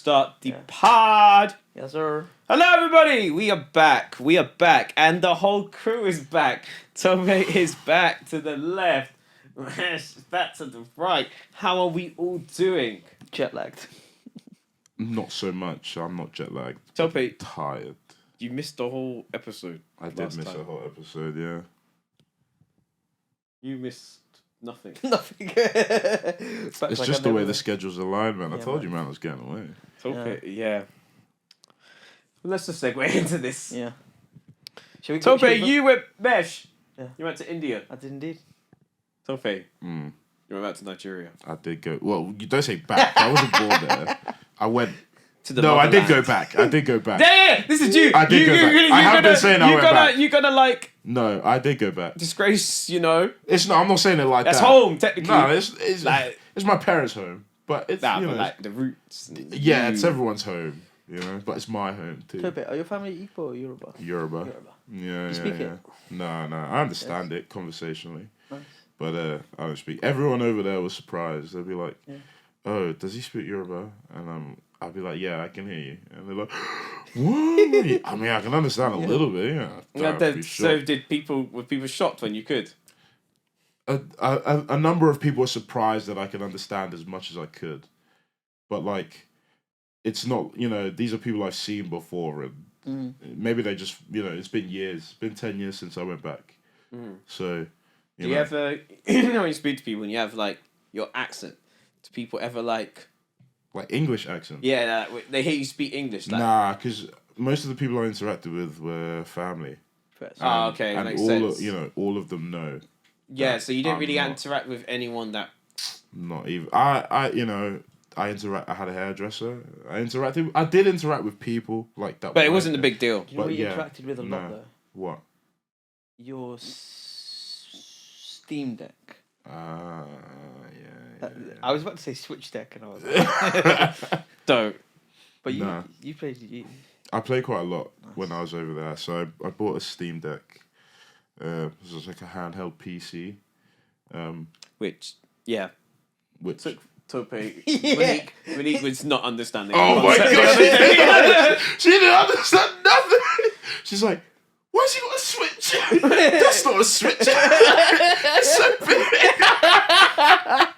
Start the pod. Yes, sir. Hello, everybody. We are back. And the whole crew is back. Tome is back to the left. Rash back to the right. How are we all doing? Jet lagged. Not so much. I'm not jet lagged. Tope, Tired. you missed the whole episode. I did miss a whole episode, yeah. You missed nothing. Nothing. It's just the way the schedule's aligned, man. I told you, man, I was getting away. Tope, yeah. Let's just segue into this. Yeah. Tope, you went Mesh. Yeah. You went to India. I did indeed. Tope, you went back to Nigeria. I did go. Well, you don't say back. I wasn't born there. I went. To the No, I did motherland. go back. I did go back. Yeah, this is you. I did go back. I have been saying I went back. You're gonna like No, I did go back. disgrace, It's not. I'm not saying it like That's that. home, technically. No, it's Like- it's my parents' home, but it's Nah, you but know, like the roots. yeah, it's everyone's home, but it's my home too. Tope, are your family Igbo or Yoruba? Yoruba. Yeah, You speak it? No, I understand it conversationally. Nice. But I don't speak. Everyone over there was surprised. They'd be like, "Oh, does he speak Yoruba?" And I'd be like, "Yeah, I can hear you." And they're like, "What?" I mean, I can understand a little bit. Yeah. So were people shocked when you could? A number of people were surprised that I could understand as much as I could, but like, it's not. These are people I've seen before, and maybe they just. It's been years. It's been 10 years since I went back. So. Do you ever, when you speak to people and you have like your accent, do people ever like English accent? Yeah, they hear you speak English. Like, Nah, because most of the people I interacted with were family. Okay, and makes sense. All of them know. Yeah, so you didn't really not. interact with anyone that. Not even I interact. I had a hairdresser. I did interact with people like that. But it wasn't a big deal. You know what you interacted with a lot though? What? Your Steam Deck. Yeah. I was about to say Switch Deck, and I was like, Don't. but you played. I played quite a lot when I was over there. So I bought a Steam Deck. It was like a handheld PC. Which Tope. Yeah. Monique was not understanding. Oh my god! She didn't understand nothing. She's like, "Why's he got a Switch? That's not a Switch. It's so big."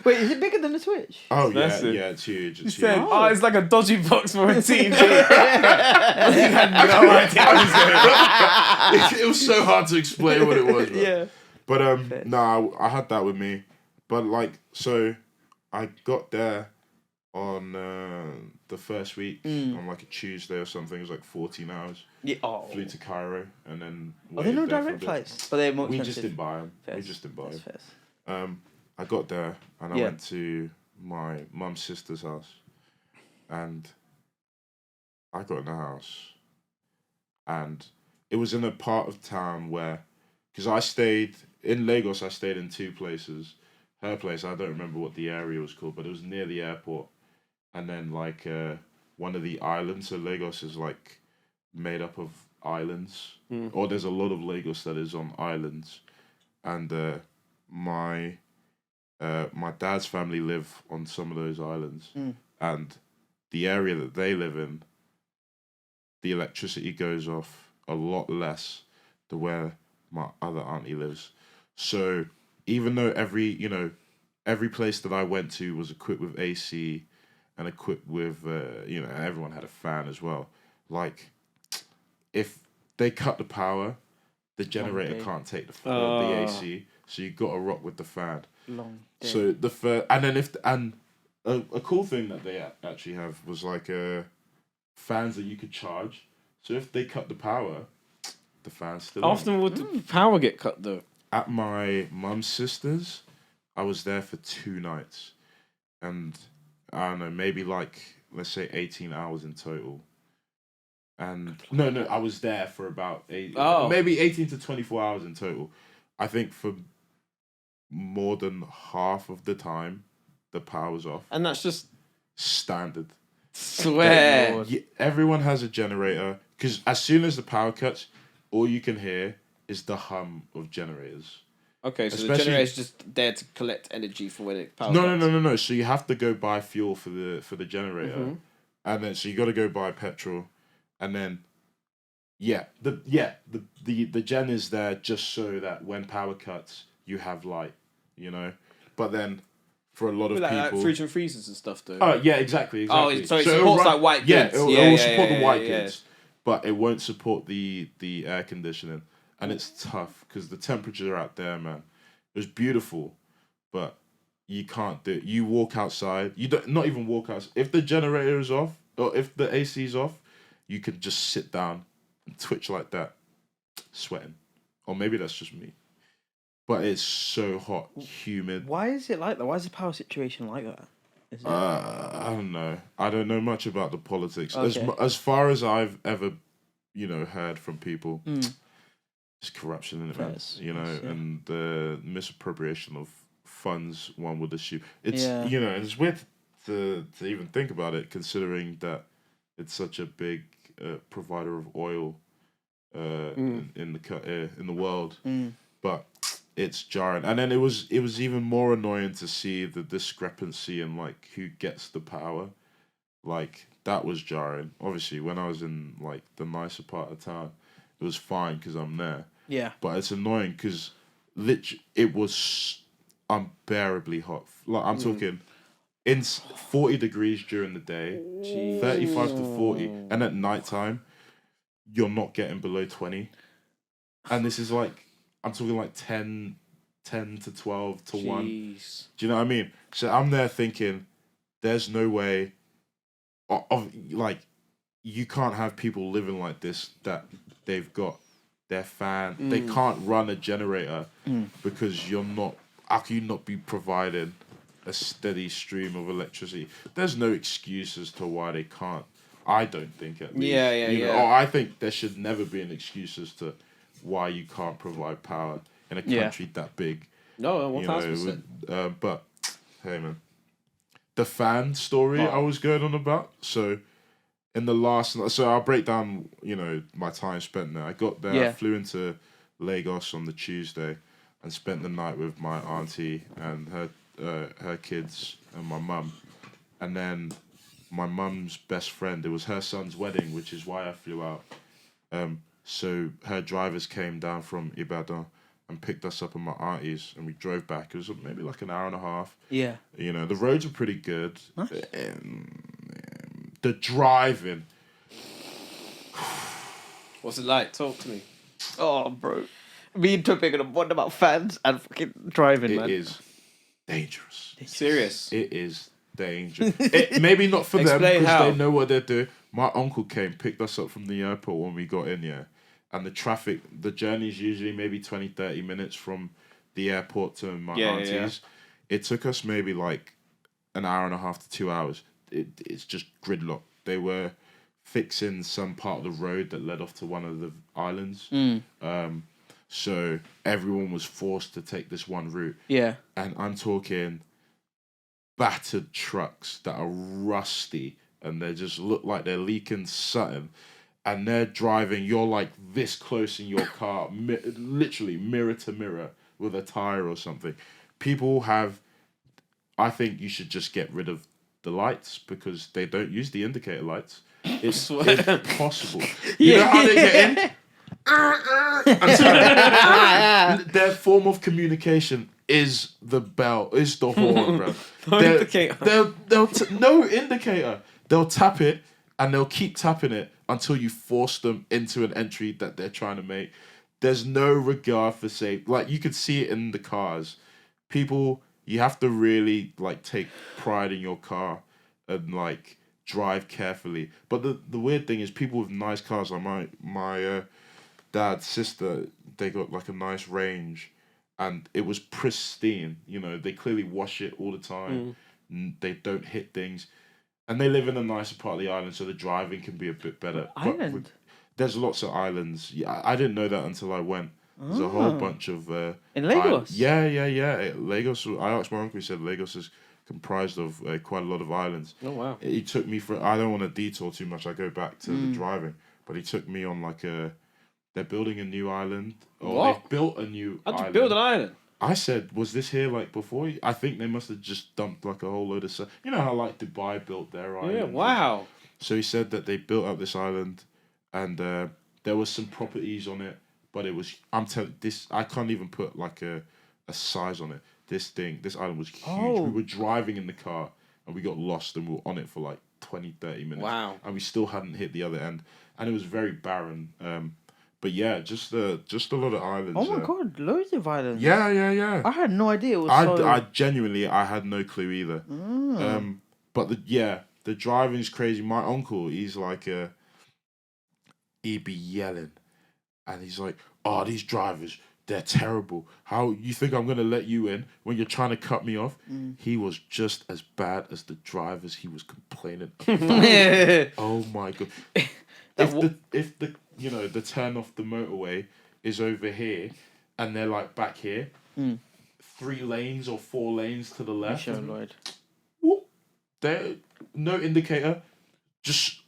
Wait, is it bigger than the Switch? Oh Massive. yeah, it's huge. It's Said, huge. it's like a dodgy box for a TV. I had no idea what was going on. It was so hard to explain what it was. Bro. Yeah. But no, I had that with me. But so I got there on the first week on like a Tuesday or something. It was like 14 hours. Yeah. Flew to Cairo and then. Are there no waited there for a direct bit. flights? But they're more We expensive. just didn't buy them. Fairs. We just didn't buy That's them. I got there and I went to my mum's sister's house, and I got in the house, and it was in a part of town where, because I stayed in Lagos, I stayed in two places. Her place, I don't remember what the area was called, but it was near the airport, and then like one of the islands. So Lagos is like made up of islands, or there's a lot of Lagos that is on islands, and my dad's family live on some of those islands, and the area that they live in, the electricity goes off a lot less than where my other auntie lives. So even though every place that I went to was equipped with AC and equipped with everyone had a fan as well. Like if they cut the power, the generator can't take the AC, so you got to rock with the fan. Long day. So a cool thing that they actually have was like fans that you could charge. So if they cut the power, the fan's still How on. often would the power get cut though? At my mum's sister's, I was there for 2 nights, and I don't know, maybe like let's say 18 hours in total. And no, I was there for about maybe 18 to 24 hours in total. I think for more than half of the time, the power's off. And that's just Standard. swear. Everyone has a generator, because as soon as the power cuts, all you can hear is the hum of generators. Okay, so the Especially- generator's just there to collect energy for when it powers. No. So you have to go buy fuel for the generator, and then so you got to go buy petrol, and then the gen is there just so that when power cuts you have light, you know. But then for a lot of Like people, fridge and freezers and stuff, though. oh yeah, exactly. Oh, so it it'll supports run- like white yeah, goods. it'll support the white yeah. goods, but it won't support the air conditioning, and it's tough because the temperature out there, man, it was beautiful, but you can't do it. You walk outside, you don't not even walk outside. If the generator is off or if the AC is off, you can just sit down and twitch like that, sweating, or maybe that's just me. But it's so hot, humid. Why is it like that? Why is the power situation like that? Is it... I don't know. I don't know much about the politics. Okay. As far as I've ever, heard from people, it's corruption in it, man. Yes, And the misappropriation of funds. One would assume it's Yeah. It's weird to even think about it, considering that it's such a big provider of oil in the world, but. It's jarring, and then it was even more annoying to see the discrepancy in like who gets the power. Like that was jarring. Obviously, when I was in like the nicer part of town, it was fine because I'm there. Yeah. But it's annoying because it was unbearably hot. Like I'm talking, 40 degrees during the day, 35 to 40, and at nighttime, you're not getting below 20. And this is like. I'm talking like 10 to 12 to 1. Do you know what I mean? So I'm there thinking, there's no way like, you can't have people living like this, that they've got their fan. They can't run a generator because how can you not be providing a steady stream of electricity? There's no excuse as to why they can't. I don't think, at least. Yeah. Or I think there should never be an excuse as to why you can't provide power in a country that big. No, 1,000%. But hey, man, the fan story I was going on about. So I'll break down, my time spent there. I got there, I flew into Lagos on the Tuesday, and spent the night with my auntie and her kids and my mum, and then my mum's best friend. It was her son's wedding, which is why I flew out. So her drivers came down from Ibadan and picked us up at my auntie's, and we drove back. It was maybe like an hour and a half. Yeah. The roads were pretty good. Nice. The driving. What's it like? Talk to me. Oh, bro. Me and Toby are going to wonder about fans and fucking driving, man. It is dangerous. Serious. It is dangerous. Maybe not for them Explain because how. they know what they're doing. My uncle came, picked us up from the airport when we got in, and the journey's usually maybe 20, 30 minutes from the airport to my auntie's. Yeah. It took us maybe like an hour and a half to 2 hours. It's just gridlock. They were fixing some part of the road that led off to one of the islands. So everyone was forced to take this one route. Yeah. And I'm talking battered trucks that are rusty and they just look like they're leaking something. And they're driving, you're like this close in your car, literally mirror to mirror with a tire or something. I think you should just get rid of the lights because they don't use the indicator lights. It's impossible. You know how they get in? Their form of communication is the bell, is the horn, bro. No indicator. No indicator. They'll tap it and they'll keep tapping it until you force them into an entry that they're trying to make. There's no regard for safety. Like, you could see it in the cars. People, you have to really, like, take pride in your car and, like, drive carefully. But the weird thing is people with nice cars, like my dad's sister, they got, like, a nice Range. And it was pristine. They clearly wash it all the time. They don't hit things. And they live in a nicer part of the island, so the driving can be a bit better. Island? There's lots of islands. Yeah, I didn't know that until I went. There's a whole bunch of... in Lagos? Yeah. Lagos, I asked my uncle, he said Lagos is comprised of quite a lot of islands. Oh, wow. He took me for... I don't want to detour too much, I go back to the driving. But he took me on like a... They're building a new island. What? They've built a new island. How'd you build an island? I said, was this here like before? I think they must have just dumped like a whole load of stuff. You know how like Dubai built their island? Yeah, wow. So he said that they built up this island, and there was some properties on it, but it was. I'm telling this. I can't even put like a size on it. This island was huge. Oh. We were driving in the car, and we got lost, and we were on it for like 20, 30 minutes. Wow. And we still hadn't hit the other end, and it was very barren. But yeah, just a lot of islands. Oh my god, loads of islands. Yeah. I had no idea it was I genuinely I had no clue either. But the driving's crazy. My uncle, he's like he'd be yelling, and he's like, "Oh, these drivers, they're terrible. How you think I'm gonna let you in when you're trying to cut me off?" He was just as bad as the drivers he was complaining about. Oh my god! If the the turn off the motorway is over here, and they're like back here, 3 lanes or 4 lanes to the left. Show Lloyd. There, no indicator, just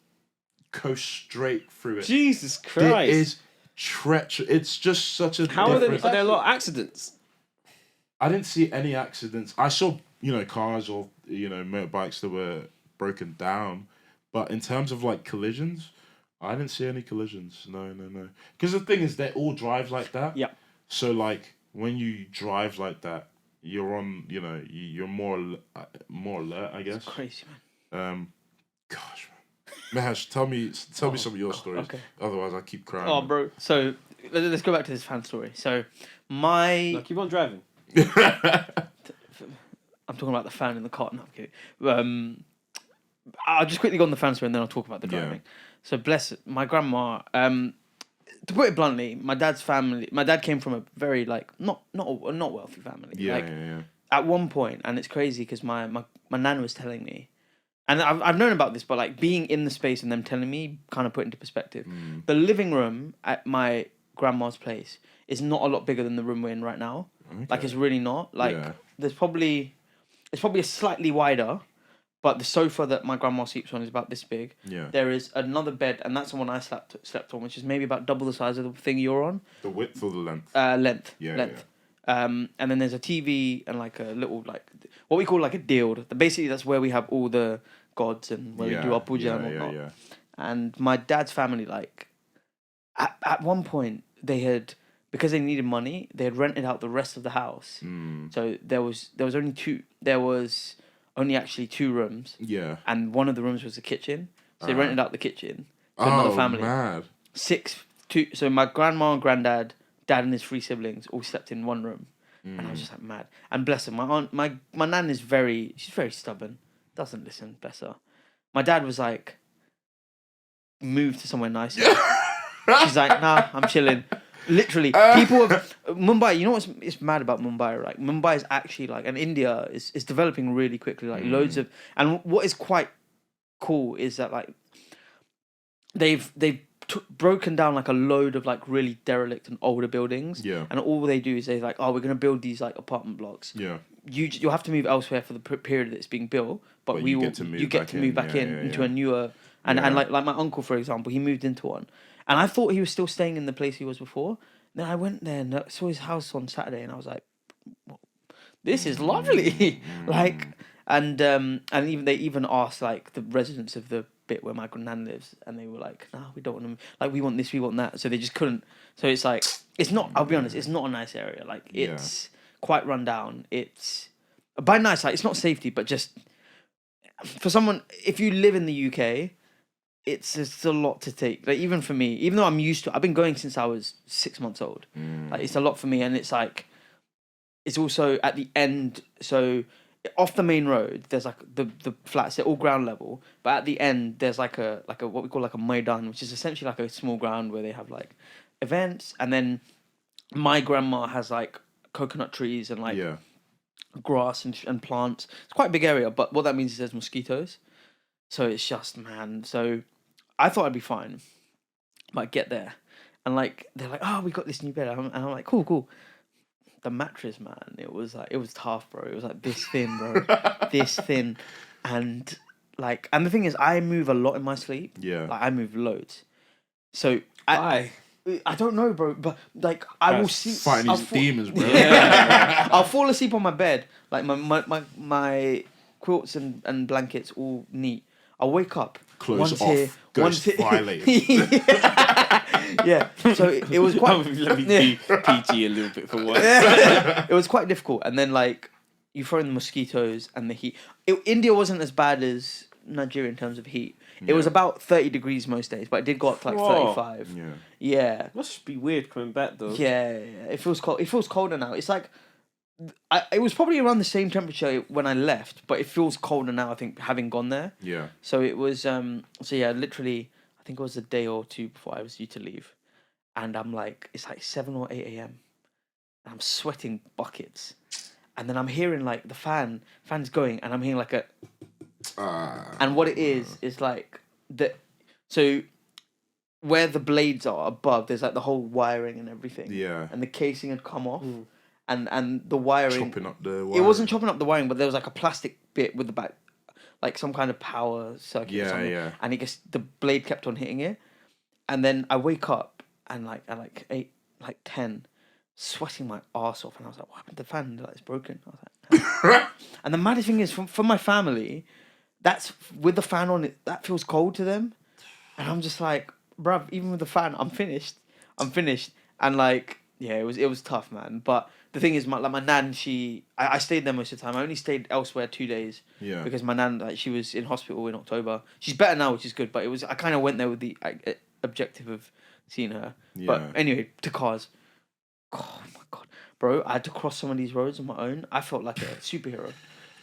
coast straight through it. Jesus Christ! It is treacherous. It's just such a. How are there difference. a lot of accidents? I didn't see any accidents. I saw cars or motorbikes that were broken down, but in terms of like collisions, I didn't see any collisions. No. Because the thing is, they all drive like that. Yeah. So like when you drive like that, you're on. You're more alert, I guess. It's crazy, man. Gosh, man. Mehesh, tell me some of your stories. Okay. Otherwise, I keep crying. Oh, bro. So let's go back to this fan story. So No, keep on driving. I'm talking about the fan in the car. No, I'm kidding. I'll just quickly go on the fan story and then I'll talk about the driving. Yeah. So bless it, my grandma. To put it bluntly, my dad's family. My dad came from a very not wealthy family. Yeah. At one point, and it's crazy because my nan was telling me, and I've known about this, but like being in the space and them telling me kind of put into perspective. The living room at my grandma's place is not a lot bigger than the room we're in right now. Okay. Like it's really not. Like Yeah. it's probably a slightly wider, but the sofa that my grandma sleeps on is about this big. Yeah. There is another bed, and that's the one I slept on, which is maybe about double the size of the thing you're on. The width or the length? Length. Yeah, Length. And then there's a TV and like a little what we call like a dield. Basically, that's where we have all the gods and where we do our puja and whatnot. Yeah. And my dad's family, at one point, they had, because they needed money, they had rented out the rest of the house. So there was only actually 2 rooms. Yeah. And one of the rooms was the kitchen. So they rented out the kitchen to another family. Mad. So my grandma and granddad, dad and his 3 siblings all slept in one room. And I was just like mad. And bless her, my nan is she's very stubborn. Doesn't listen, bless her. My dad was like, move to somewhere nicer. She's like, nah, I'm chilling. Literally, people of Mumbai. You know it's mad about Mumbai, right? Mumbai is actually and India is developing really quickly. Loads of, and what is quite cool is that they've broken down a load of really derelict and older buildings. Yeah. And all they do is they're like, oh, we're gonna build these apartment blocks. Yeah. You'll have to move elsewhere for the period that it's being built, but you will get to move you get back to move in. back Yeah, in yeah, into yeah. a newer. And like my uncle, for example, he moved into one. And I thought he was still staying in the place he was before. Then I went there and saw his house on Saturday, and I was like, "This is lovely!" And even they even asked the residents of the bit where my nan lives, and they were like, "No, we don't want to. We want this, we want that." So they just couldn't. So it's it's not. I'll be honest, it's not a nice area. It's quite run down. It's by nice. It's not safety, but just for someone. If you live in the UK. It's just a lot to take. Even for me, even though I'm used to it, I've been going since I was 6 months old. It's a lot for me, and it's it's also at the end. So off the main road, there's the flats. They're all ground level, but at the end there's a what we call a maidan, which is essentially a small ground where they have events. And then my grandma has coconut trees and grass and plants. It's quite a big area, but what that means is there's mosquitoes. So it's just, man. So I thought I'd be fine. But I get there. And they're like, oh, we got this new bed. And I'm like, cool. The mattress, man, it was tough, bro. It was this thin, bro. This thin. And and the thing is, I move a lot in my sleep. Yeah. I move loads. So Why? I don't know, bro. But I will see. Fighting these demons, bro. Yeah. I'll fall asleep on my bed. My quilts and blankets all neat. I'll wake up clothes one's off, here, ghost one's violated. yeah. So it was quite. Let me be PG a little bit for once. It was quite difficult, and then like you throw in the mosquitoes and the heat. India wasn't as bad as Nigeria in terms of heat. It was Yeah. about 30 degrees most days, but it did go up to like Whoa. 35. Yeah. Yeah. Must be weird coming back though. Yeah, it feels cold. It feels colder now. It's like it was probably around the same temperature when I left, but it feels colder now. I think having gone there. Yeah. So it was. So yeah, literally, I think it was a day or two before I was due to leave, and I'm like, it's like 7 or 8 a.m. and I'm sweating buckets, and then I'm hearing like the fan's going, and I'm hearing like a. And what it is like the, so where the blades are above, there's like the whole wiring and everything. Yeah. And the casing had come off, and the wiring. Chopping up the. It wasn't chopping up the wiring, but there was like a plastic bit with the back, like some kind of power circuit or Yeah, something. yeah. And it just the blade kept on hitting it, and then I wake up and like at like 8, like 10, sweating my arse off, and I was like, "What happened to the fan? Like, it's broken." I was like, "Huh?" And the maddest thing is, for my family, that's with the fan on it. That feels cold to them, and I'm just like, bruv, even with the fan, I'm finished. And like, yeah, it was tough, man. But the thing is, my nan, I stayed there most of the time. I only stayed elsewhere 2 days. Yeah. Because my nan, like, she was in hospital in October. She's better now, which is good. But I kind of went there with the objective of seeing her. But Yeah. anyway, to cars. Oh my god, bro! I had to cross some of these roads on my own. I felt like a superhero.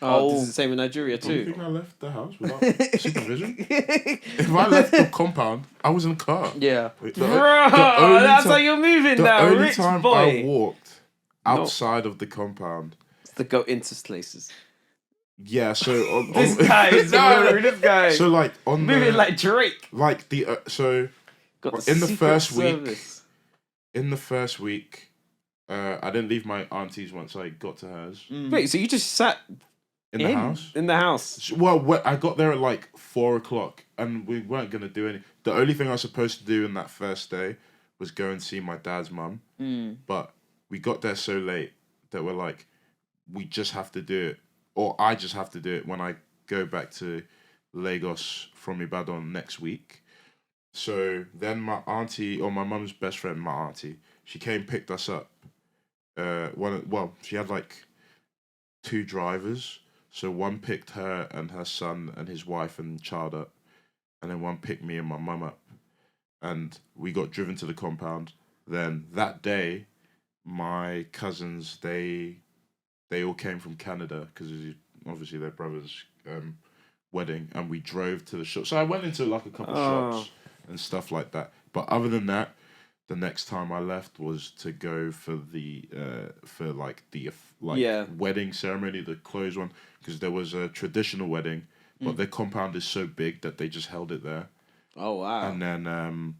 Oh, this is the same in Nigeria Do you too. think I left the house without supervision? If I left the compound, I was in a car. Yeah. Bro, only that's ti- how you're moving The now, only rich time boy. I walked outside of the compound. To go into places. Yeah, so This guy is rude. This guy. So like on moving the like Drake. like the so Got in the Secret first Service. week, I didn't leave my auntie's once I got to hers Wait, so you just sat in the house. in the house? Well, I got there at like 4:00, and we weren't gonna do any. The only thing I was supposed to do in that first day was go and see my dad's mum. But we got there so late that we're like, we just have to do it, or I just have to do it when I go back to Lagos from Ibadan next week. So then my auntie, or my mum's best friend, my auntie, she came, picked us up. She had like 2 drivers. So one picked her and her son and his wife and child up, and then one picked me and my mum up, and we got driven to the compound. Then that day, my cousins, they all came from Canada because obviously their brother's wedding, and we drove to the shop. So I went into like a couple shops and stuff like that. But other than that, the next time I left was to go for the wedding ceremony, the clothes one, because there was a traditional wedding, but their compound is so big that they just held it there. Oh wow! And then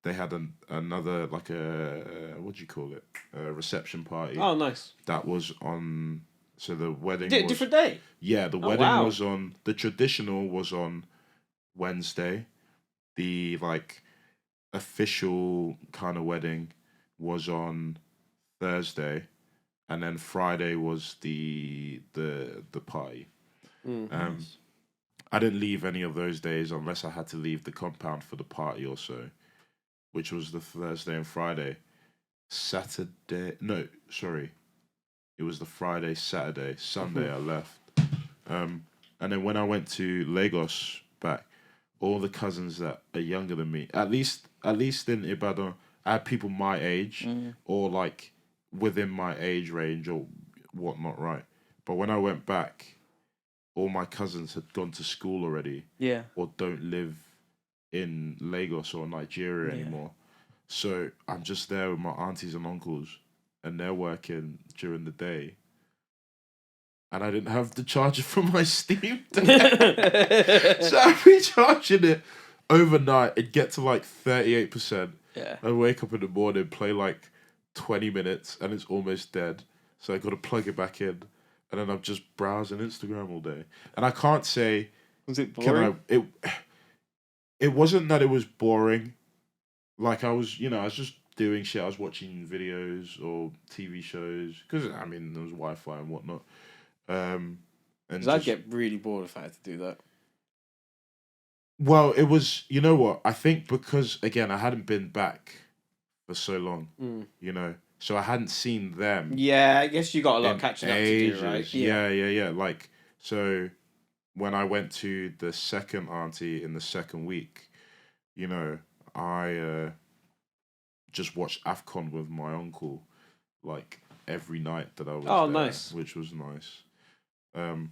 they had another like a what do you call it? A reception party. Oh nice. That was on. So the wedding Did was different day. Yeah, the wedding was on. The traditional was on Wednesday. The like official kind of wedding was on Thursday, and then Friday was the party. I didn't leave any of those days unless I had to leave the compound for the party also, which was the Thursday and Friday. It was the Friday, Saturday, Sunday I left. And then when I went to Lagos back, all the cousins that are younger than me, at least in Ibadan, I had people my age or like within my age range or whatnot, right? But when I went back, all my cousins had gone to school already. Yeah. Or don't live in Lagos or Nigeria anymore. So I'm just there with my aunties and uncles, and they're working during the day. And I didn't have the charger for my Steam Deck. So I'd be charging it overnight and get to like 38%. Yeah. I wake up in the morning, play like 20 minutes, and it's almost dead. So I got to plug it back in. And then I'm just browsing Instagram all day. And I can't say... Was it boring? It wasn't that it was boring. Like I was just doing shit. I was watching videos or TV shows. Because, I mean, there was Wi-Fi and whatnot. And I'd get really bored if I had to do that. Well, it was. You know what? I think because again, I hadn't been back for so long. You know, so I hadn't seen them Yeah, I guess you got a lot in of catching ages. up to do, right? Yeah. Like so, when I went to the second auntie in the second week, you know, I just watched AFCON with my uncle, like every night that I was Oh, there, nice. which was nice. Um,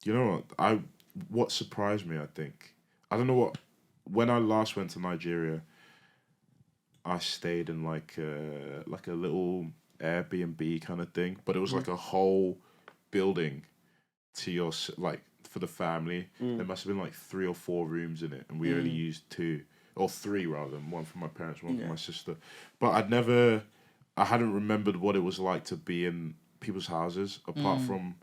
you know what surprised me, I think. I don't know what when I last went to Nigeria, I stayed in like a little Airbnb kind of thing, but it was like a whole building to like for the family. There must have been like 3 or 4 rooms in it, and we only used 2 or 3 rather, one for my parents, one for my sister. But I hadn't remembered what it was like to be in people's houses apart from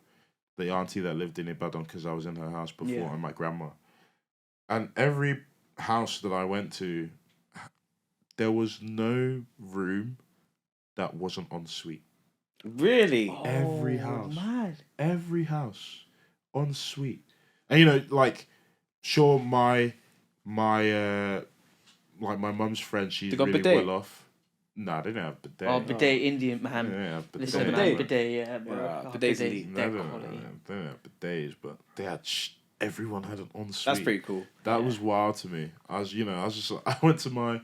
the auntie that lived in Ibadan because I was in her house before and my grandma. And every house that I went to, there was no room that wasn't en suite. Really? Every house. Mad. Every house en suite. And you know, like, sure, like my mum's friend, she's They got really bidet? well off. Nah, they didn't have bidet. Oh, bidet Indian They man. didn't have bidet. Listen, bidet? man, bidet, yeah, bro. Yeah, Oh, bidet's bidet's elite. They dead didn't quality. have bidets, but they had everyone had an ensuite. That's pretty cool. That was wild to me. I was just, I went to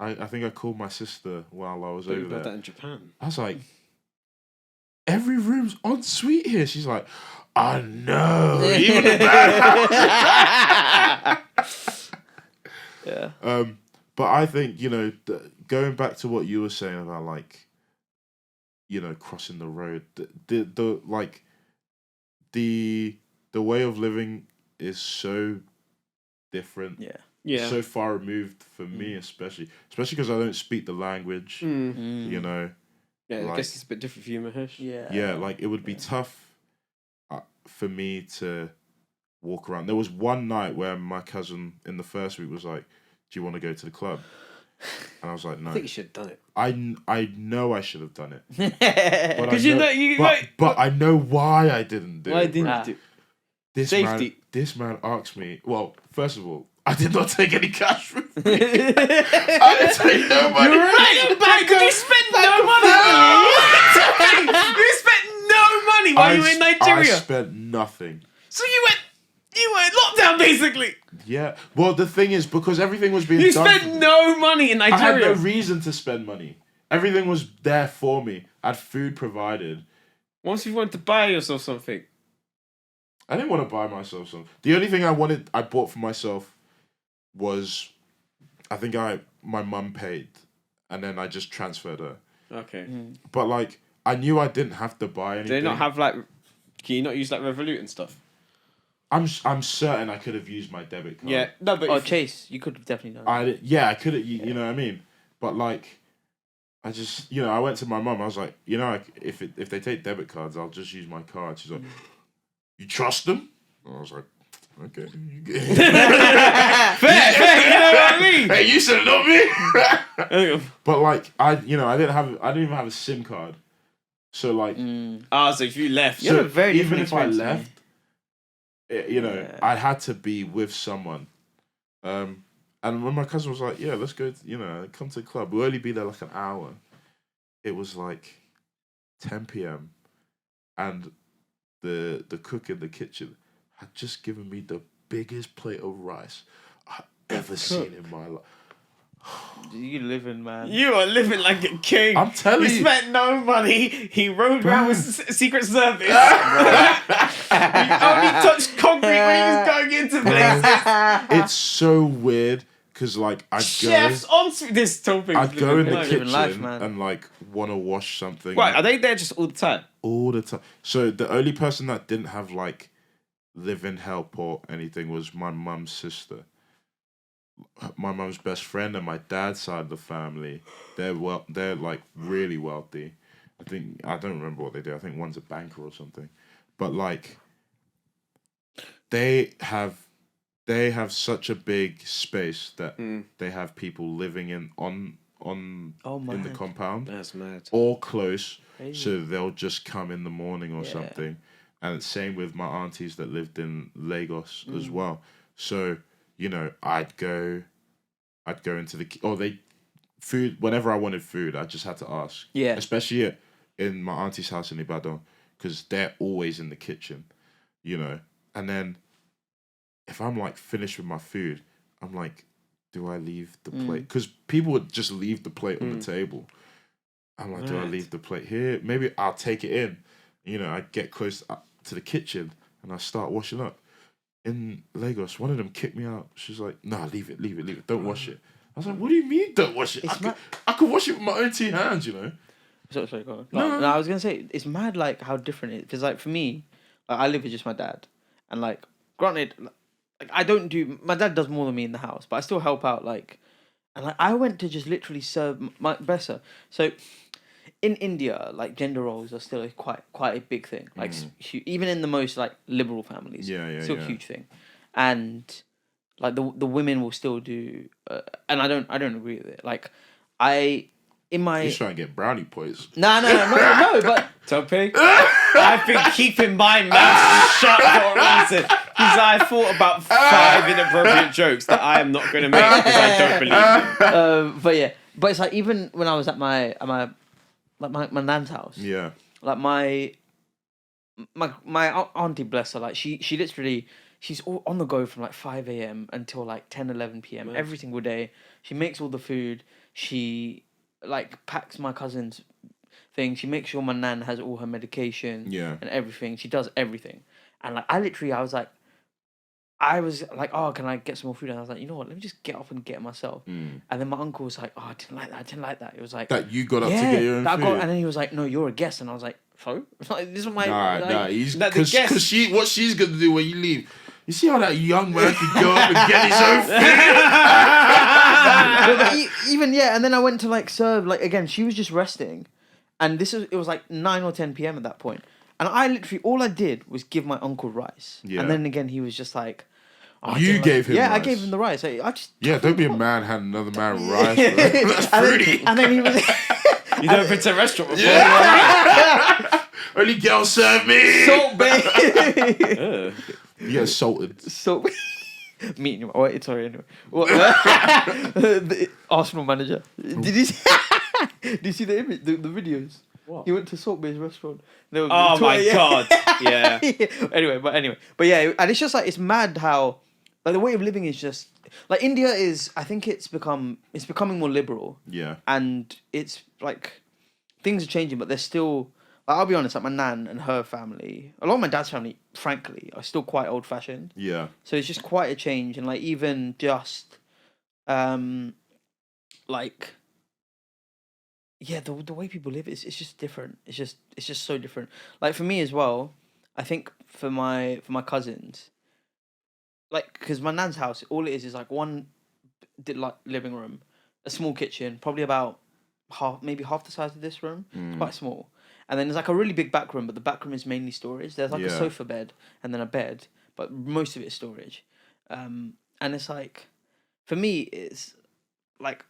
I think I called my sister while I was But you over got that there. in Japan. I was like, every room's en suite here. She's like, I know, even the bad house. Yeah. But I think, you know, going back to what you were saying about, like, you know, crossing the road, the like the way of living is so different. Yeah. Yeah. So far removed for me, especially because I don't speak the language. You know, Yeah, I like, guess it's a bit different for you, Mahesh. Yeah. like it would be tough for me to walk around. There was one night where my cousin in the first week was like, "Do you want to go to the club?" And I was like, "No." I think you should have done it. I know I should have done it, Because you know you but I know why I didn't do why it. didn't bro. you do? This Safety. this man asked me. Well, first of all, I did not take any cash with me. I didn't take no money. You're right. Because you spent no money. You spent no money while you were in Nigeria. I spent nothing. So you were in lockdown basically. Yeah. Well, the thing is, because everything was being You done for spent me, no money in I had Nigeria. no reason to spend money. Everything was there for me. I had food provided. Once you wanted to buy yourself something. I didn't want to buy myself something. The only thing I bought for myself was, I think my mum paid, and then I just transferred her. Okay. But like, I knew I didn't have to buy anything. Do they not have like? Can you not use like Revolut and stuff? I'm certain I could have used my debit card. Yeah. No, but Oh, Chase, you could have definitely done that. I could have. You know what I mean? But like, I just, you know, I went to my mum. I was like, you know, like, if they take debit cards, I'll just use my card. She's like, you trust them? And I was like, okay. fair, you know what I mean? Hey, you said it, not me. But like, I didn't even have a SIM card. So like, So if you left, You have a very even different if I experience to me. left, you know, I had to be with someone. And when my cousin was like, yeah, let's go, come to the club. We'll only be there like an hour. It was like 10 p.m. and the cook in the kitchen had just given me the biggest plate of rice I've ever seen in my life. You living, man. you are living like a king. I'm telling you. He spent no money. He rode around with Secret Service. He only touched concrete when he was going into places. It's so weird because like Chefs on this topic. I'd go in the life. kitchen Living life, man. and like want to wash something. Right, are they there just all the time? All the time. So the only person that didn't have like live-in help or anything was my mum's sister. My mum's best friend and my dad's side of the family. They're like really wealthy. I don't remember what they do. I think one's a banker or something. But like they have such a big space that they have people living in in the compound. That's mad. Or close. Crazy. So they'll just come in the morning or something. And same with my aunties that lived in Lagos as well. So, I'd go into food whenever I wanted food. I just had to ask. Yeah. Especially in my auntie's house in Ibadan, because they're always in the kitchen, And then if I'm like finished with my food, I'm like, do I leave the plate? Because people would just leave the plate on the table. I'm like, do I leave the plate here? Maybe I'll take it in. I get close to the kitchen and I start washing up. In Lagos, one of them kicked me out. She's like, nah, leave it. Don't wash it. I was like, what do you mean don't wash it? I could wash it with my own two hands, Sorry, go on. No, I was going to say, it's mad like how different it is. Because like for me, like, I live with just my dad. And like, granted, like I don't do, my dad does more than me in the house, but I still help out like, and like I went to just literally serve my Bessa. So in India, like gender roles are still quite a big thing. Like even in the most like liberal families, still a huge thing. And like the women will still do, and I don't agree with it. Like He's trying to get brownie points. No, but Topic. I've been keeping my mouth shut for a reason. Because I thought about 5 inappropriate jokes that I am not going to make because I don't believe them. But it's like even when I was at my nan's house. Yeah. Like my auntie, bless her, like she literally, she's all on the go from like 5 a.m. until like 10, 11 p.m. every single day. She makes all the food. She like packs my cousin's thing. She makes sure my nan has all her medication and everything. She does everything. And like I was like, oh, can I get some more food? And I was like, you know what, let me just get up and get it myself. And then my uncle was like, oh, I didn't like that. It was like that you got up to get your own food. And then he was like, no, you're a guest. And I was like, so? Like, this is my because what she's gonna do when you leave. You see how that young man can go up and get his own food? Even and then I went to like serve, like again, she was just resting. And it was like 9 or 10 p.m. at that point. And I literally, all I did was give my uncle rice. Yeah. And then again, he was just like... Oh, you gave him rice? Yeah, I gave him the rice. I just... Yeah, don't be a man handing another man rice. That's fruity. And then he was... You never been to a restaurant before? Yeah. Only girls serve me. Salt bae. You get salted. Salt. Meeting him. Wait, sorry, anyway. What, the Arsenal manager. Did you see the image, the videos? What? He went to Salt Bay's restaurant. Oh my god! Yeah. Anyway, but yeah, and it's just like it's mad how like the way of living is just like India is. I think it's becoming more liberal. Yeah. And it's like things are changing, but there's still. Like, I'll be honest, like my nan and her family, a lot of my dad's family, frankly, are still quite old fashioned. Yeah. So it's just quite a change, and like even just, like. Yeah, the way people live, it's just different. It's just so different. Like for me as well, I think for my cousins, like because my nan's house, all it is like one, like living room, a small kitchen, probably about maybe half the size of this room. It's quite small, and then there's like a really big back room, but the back room is mainly storage. There's like a sofa bed and then a bed, but most of it is storage. And it's like, for me, it's like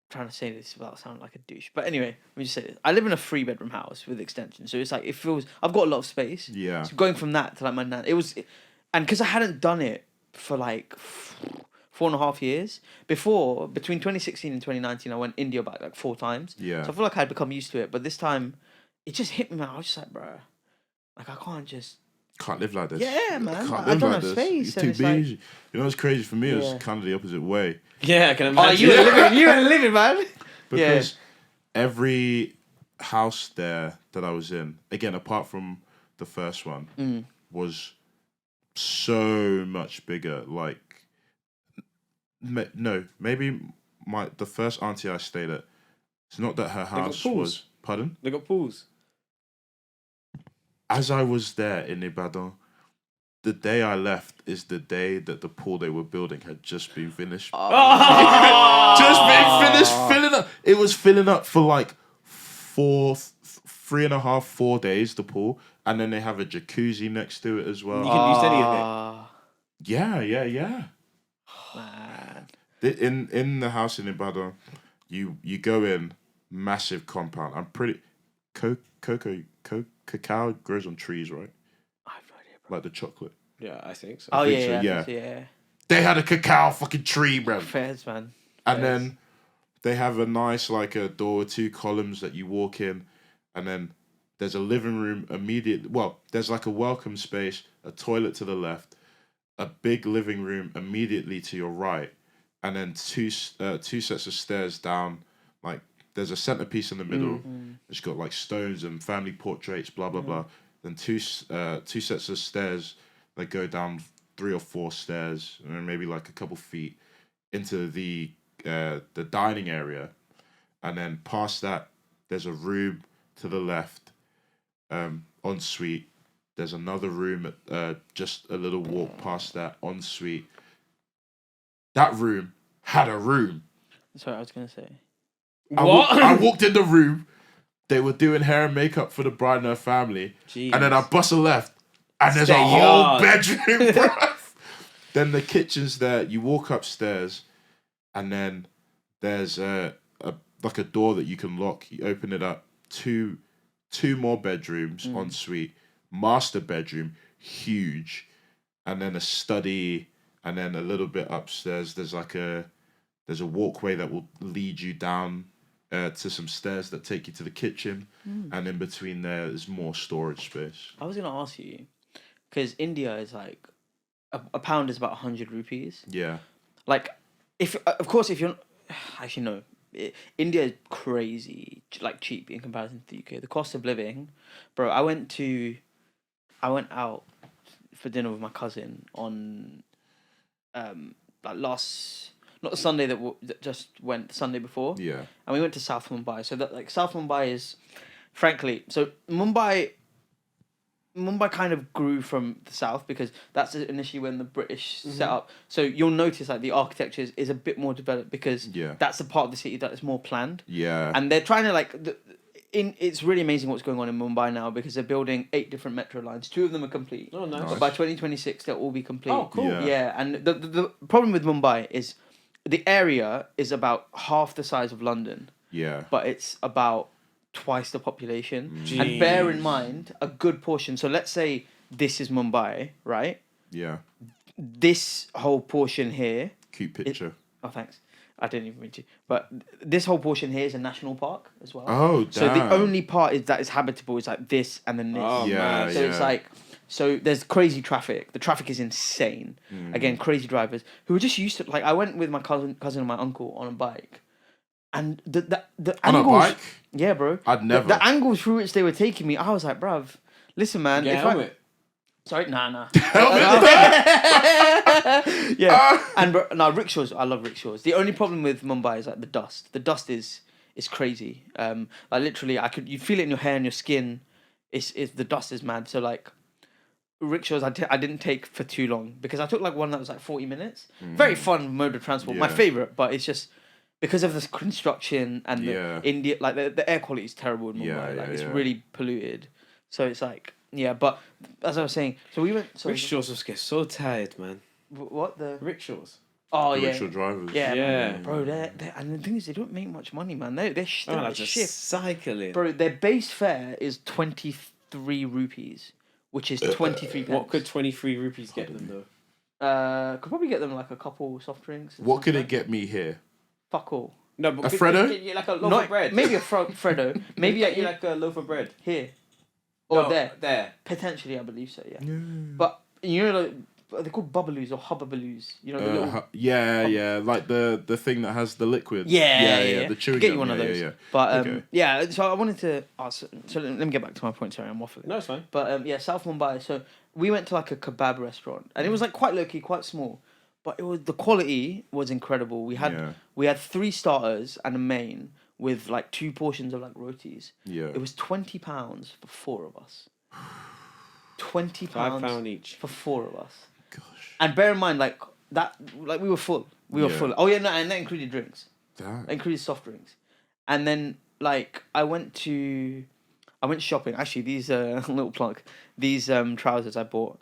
trying to say this without sounding like a douche, but anyway, let me just say this. I live in a 3-bedroom house with extension, so it's like it feels I've got a lot of space. Yeah. So going from that to like my nan, and because I hadn't done it for like 4.5 years before, between 2016 and 2019, I went India back like 4 times. Yeah. So I feel like I'd become used to it, but this time, it just hit me, man. I was just like, bro, like I can't live like this. Yeah, man. I don't have space. It's too busy. You know what's crazy for me? It was kind of the opposite way. Yeah, I can imagine. You were living, man. Because every house there that I was in, again, apart from the first one, was so much bigger. Like, no, maybe the first auntie I stayed at, it's not that her house was... Pardon? They got pools. As I was there in Ibadan, the day I left is the day that the pool they were building had just been finished. Just been finished filling up. It was filling up for like 3.5, 4 days, the pool. And then they have a jacuzzi next to it as well. You can use any of Yeah. Man. In the house in Ibadan, you go in, massive compound. I'm pretty... Cacao grows on trees, right? I have no idea, bro. Like the chocolate. Yeah, I think so. Oh think yeah, so, yeah, yeah. I think so, yeah. They had a cacao fucking tree, bro. Fairs, man. And then they have a nice, like, a door with 2 columns that you walk in, and then there's a living room immediately. Well, there's like a welcome space, a toilet to the left, a big living room immediately to your right, and then two sets of stairs down. Like, there's a centerpiece in the middle. It's got like stones and family portraits, blah blah blah. Then two sets of stairs that go down 3 or 4 stairs, and then maybe like a couple feet into the dining area, and then past that there's a room to the left, ensuite. There's another room just a little walk past that, ensuite. That room had a room. That's what I was gonna say. I walked in the room. They were doing hair and makeup for the bride and her family, Jeez. and then I bust a left, and there's a Stay whole yard. bedroom, bro. Then the kitchen's there. You walk upstairs, and then there's like a door that you can lock. You open it up. Two more bedrooms ensuite, master bedroom, huge, and then a study, and then a little bit upstairs. There's a walkway that will lead you down to some stairs that take you to the kitchen, and in between there's more storage space. I was gonna ask you, because India is like a pound is about 100 rupees. Yeah. Like, if of course if you're actually no, India is crazy like cheap in comparison to the UK. The cost of living, bro. I went out for dinner with my cousin on, like not the Sunday that just went, the Sunday before. Yeah. And we went to South Mumbai. So that, like, South Mumbai is, frankly, so Mumbai kind of grew from the south because that's initially when the British set up. So you'll notice like the architecture is a bit more developed because that's the part of the city that is more planned. Yeah. And they're trying to like it's really amazing what's going on in Mumbai now because they're building 8 different metro lines. 2 of them are complete. Oh, nice. But by 2026 they'll all be complete. Oh, cool. Yeah, and the problem with Mumbai is the area is about half the size of London. Yeah. But it's about twice the population. Jeez. And bear in mind, a good portion. So let's say this is Mumbai, right? Yeah. This whole portion here. Cute picture. Oh, thanks. I didn't even mean to. But this whole portion here is a national park as well. Oh, damn. So the only part that is habitable is like this and then this. Oh, Yeah, man. So it's like, so there's crazy traffic. The traffic is insane. Again, crazy drivers who are just used to, like, I went with my cousin and my uncle on a bike. And the On angles, a bike? yeah, bro. I'd never. The angles through which they were taking me, I was like, bruv, listen, man. Get a helmet. Sorry, nah. Helmet? Yeah, and rickshaws. I love rickshaws. The only problem with Mumbai is like the dust. The dust is crazy. Like literally, you feel it in your hair and your skin. It's the dust is mad. So like, rickshaws I didn't take for too long because I took like one that was like 40 minutes. Very fun mode of transport. My Yeah. favorite, but it's just because of the construction and the Yeah. India, like the air quality is terrible in Mumbai. Yeah, Like it's yeah. really polluted. So it's like, yeah, but as I was saying, so we went. Sorry, Rickshaws just get so tired, man. what the? Rickshaws. Oh yeah, Rickshaw drivers. yeah, Yeah. bro. They're and the thing is, they don't make much money, man. They're Oh, like that's just shit, cycling. bro. Their base fare is 23 rupees, which is 23 pence. What could 23 rupees get them though? Could probably get them like a couple soft drinks. and What stuff could like it get me here? that. Fuck all. No, but A could Freddo? get you like a loaf Not of bread. maybe a Freddo. Maybe Maybe get you like like a loaf of bread. here or No, there. There. Potentially, I believe so. Yeah. But you know, like, they're called bubbaloos or hubbabaloos. You know, the little. Yeah, like the thing that has the liquid. Yeah. The chewing Get gum. you one of yeah, those. Yeah. But Okay. yeah, so I wanted to ask. So let me get back to my point. Sorry, I'm waffling. No, it's fine. But yeah, South Mumbai. So we went to like a kebab restaurant, and it was like quite low key, quite small, but the quality was incredible. We had 3 starters and a main with like 2 portions of like rotis. Yeah. It was £20 for 4 of us. £20 £5 each. for 4 of us. Gosh. And bear in mind, like that, like we were full. We were Yeah. full. Oh yeah, no, and that included drinks. That. That included soft drinks. And then like I went shopping. Actually, these little plug. These trousers I bought.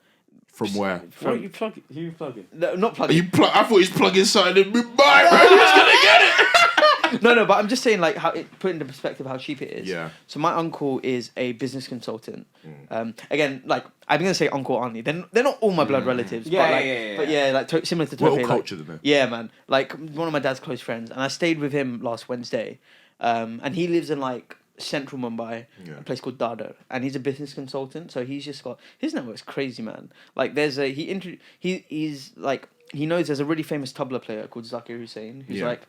From where? What are you plugging? Who are you plugging? No, not Are plugging. you I thought he was plugging something in Mumbai, bro. Who's gonna get it? No, but I'm just saying, like, how it put into perspective how cheap it is. Yeah. So my uncle is a business consultant. Again, like, I'm gonna say uncle, auntie. They're not all my blood relatives. Yeah, but, like, yeah. But yeah, like similar to Well Tope, like, cultured, isn't it? yeah, man. Like one of my dad's close friends, and I stayed with him last Wednesday. And he lives in like central Mumbai, a place called Dadar, and he's a business consultant. So he's just got his network's crazy, man. Like there's a he's like he knows there's a really famous tabla player called Zakir Hussain, who's like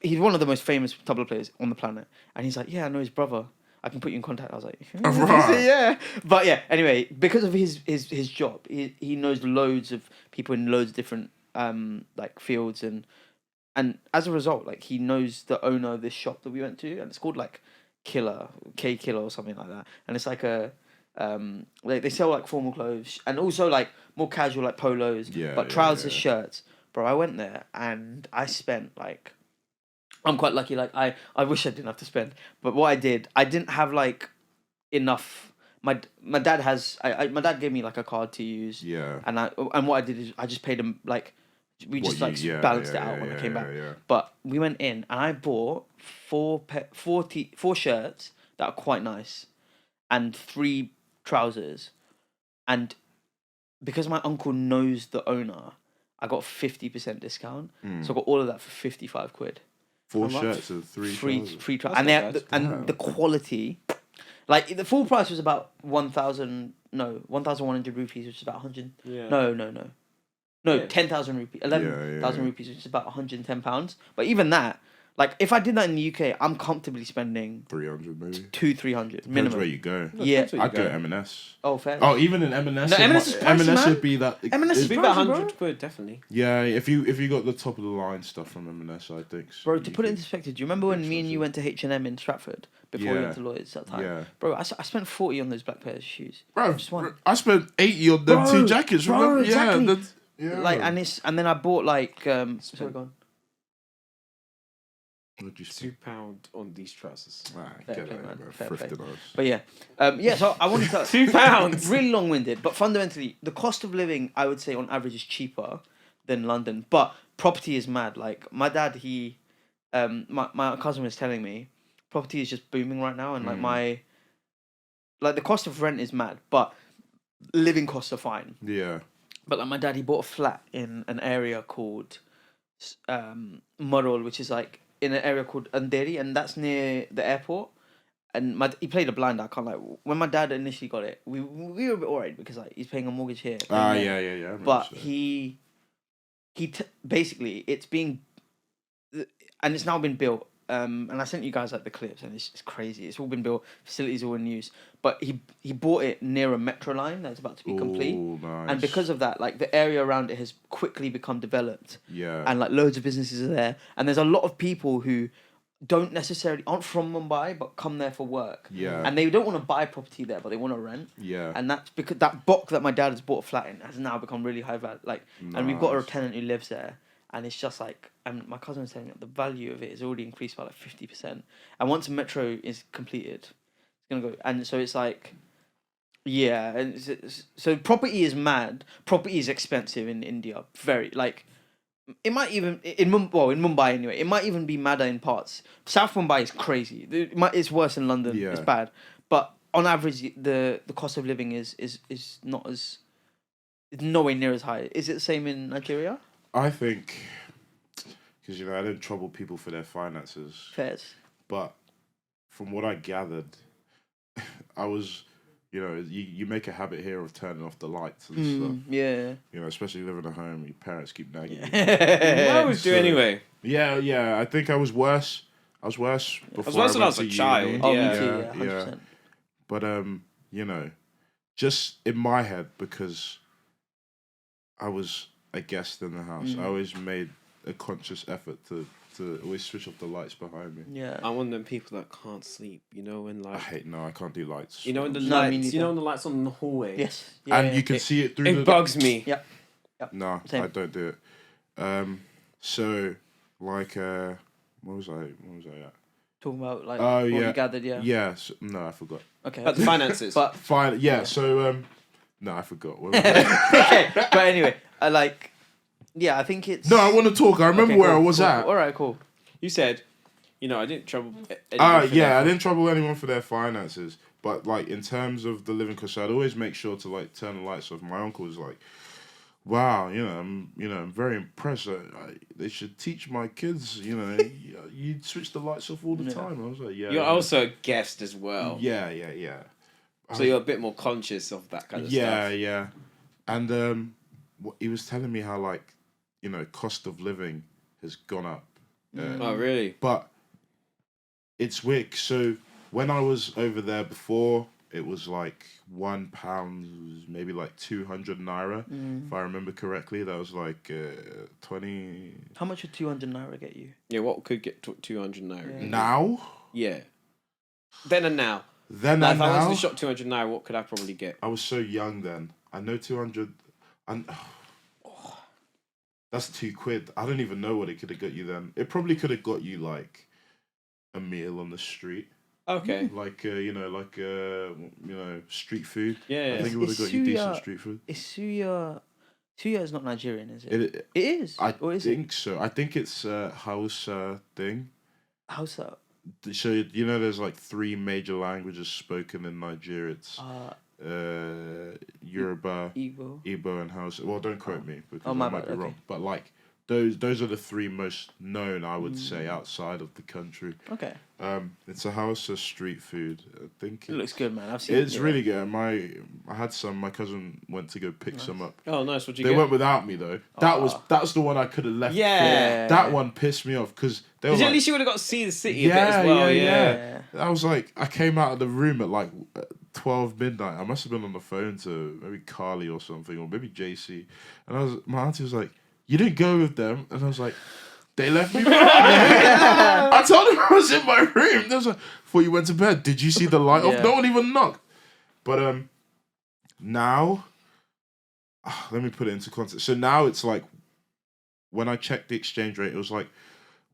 he's one of the most famous tabla players on the planet, and he's like, yeah, I know his brother. I can put you in contact. I was like, yeah. But yeah, anyway, because of his job, he knows loads of people in loads of different like fields, and as a result, like he knows the owner of this shop that we went to, and it's called like K Killer or something like that, and it's like a they sell like formal clothes and also like more casual like polos, but trousers, shirts. Bro, I went there and I spent like. I'm quite lucky. Like I wish I didn't have to spend, but what I didn't have like enough. My dad has. My dad gave me like a card to use. Yeah. And what I did is I just paid him like. We just balanced it out when I came back. Yeah. But we went in and I bought four shirts that are quite nice, and 3 trousers, and because my uncle knows the owner, I got 50% discount. So I got all of that for 55 quid. 4 shirts and 3 trousers. Free trousers. And the quality, like the full price was about 1,100 rupees, which is about 100. Yeah. No, 10,000 rupees, 11,000 rupees, which is about £110. But even that, like if I did that in the UK, I'm comfortably spending 300 maybe. 200-300 Depends minimum. where you go. Yeah, I'd go M&S. Oh, fair. Oh, even in M&S. No, M&S is pricey, M&S man. would be that. M&S is It'd be pricey, about bro. 100 quid, definitely. Yeah, if you got the top of the line stuff from M&S, I think. Bro, to put it into perspective, do you remember when me and you went to H&M in Stratford before we went to Lloyd's that time? Yeah. Bro, I spent 40 on those black pairs of shoes. Bro, Just one. I spent 80 on them 2 jackets. Bro, Remember? exactly. Yeah. Like and then I bought like sorry, go on. What'd you spend? £2 on these trousers. Get play, it, man. bro. Fair Thrifted play. us. But yeah, so I wanted to £2. really long-winded, but fundamentally the cost of living I would say on average is cheaper than London, but property is mad. Like my dad, my cousin was telling me property is just booming right now, and like the cost of rent is mad, but living costs are fine. Yeah. But like my dad, he bought a flat in an area called Murrell, which is like in an area called Andheri, and that's near the airport. And he played a blind. I can't like when my dad initially got it, we were a bit worried because like he's paying a mortgage here. Yeah. But basically it's being, and it's now been built. And I sent you guys like the clips, and it's crazy. It's all been built, facilities all in use. But he bought it near a metro line that's about to be complete. Nice. And because of that, like the area around it has quickly become developed. Yeah. And like loads of businesses are there, and there's a lot of people who aren't from Mumbai but come there for work. Yeah. And they don't want to buy property there, but they want to rent. Yeah. And that's because that block that my dad has bought a flat in has now become really high value. Like, and we've got a tenant who lives there. And it's just like, and my cousin was telling me the value of it is already increased by like 50%. And once metro is completed, it's gonna go. And so it's like, yeah. And so property is mad. Property is expensive in India. Very like, it might even in Mumbai anyway. It might even be madder in parts. South Mumbai is crazy. It's worse than London. Yeah. It's bad. But on average, the cost of living is not as, it's nowhere near as high. Is it the same in Nigeria? I think, because I don't trouble people for their finances, Fairs. but from what I gathered, I was, you make a habit here of turning off the lights and stuff. Yeah. Especially living at home, your parents keep nagging you. I always do anyway. Yeah. I think I was worse. I was worse before. When I was a child. Oh, Yeah. me too. Yeah, 100%. But just in my head, because I was a guest in the house, I always made a conscious effort to always switch off the lights behind me. Yeah. I'm one of them people that can't sleep, when like I can't do lights. when the No, me lights neither. when the lights on in the hallway. Yes. And you can see it through It bugs me. Yeah. No, Same. I don't do it. So like what was I at? Talking about like Oh, what yeah. you gathered, yeah. Yes. No, I forgot. Okay. About the finances. But Fine. Yeah. So no, I forgot. What was it? okay. But anyway, I think it's. No, I want to talk. I remember Okay, where cool, I was cool. at. All right, cool. You said, I didn't trouble. I didn't trouble anyone for their finances, but like in terms of the living cost, I'd always make sure to like turn the lights off. My uncle was like, "Wow, I'm very impressed. They should teach my kids. You switch the lights off all the time." I was like, "Yeah." You're also a guest as well. Yeah. So you're a bit more conscious of that kind of stuff. Yeah. And he was telling me how like, cost of living has gone up. Oh, really? But it's weird. So when I was over there before, it was like £1 was maybe like 200 naira, if I remember correctly. That was like 20. How much would 200 naira get you? Yeah, what could get 200 naira? Yeah. Now? Yeah. Then and now. Then Like, and if I now? went to the shop 200 naira, what could I probably get? I was so young then. I know 200. And that's £2. I don't even know what it could have got you then. It probably could have got you like a meal on the street. Okay. Like street food. Yeah. I think it would have got you decent street food. Is Suya is not Nigerian, is it? It is. I Or is think so. I think it's a Hausa thing. Hausa. So there's like 3 major languages spoken in Nigeria. It's Yoruba, Igbo, and Hausa. Well, don't quote me because I might be wrong. But like those are the 3 most known, I would say, outside of the country. Okay. It's a Hausa street food. I think it looks good, man. I've seen it. It's really good. I had some. My cousin went to go pick some up. Oh, nice. What'd you They get? went without me though. That's the one I could have left. Yeah. That one pissed me off because they were Because like, at least you would have got to see the city a bit as well. Yeah. I was like, I came out of the room at like 12 midnight. I must have been on the phone to maybe Carly or something, or maybe JC. And my auntie was like, "You didn't go with them," and I was like, "They left me behind." I told them I was in my room. They was like, "Before you went to bed, did you see the light off?" No one even knocked. But now, let me put it into context. So now it's like, when I checked the exchange rate, it was like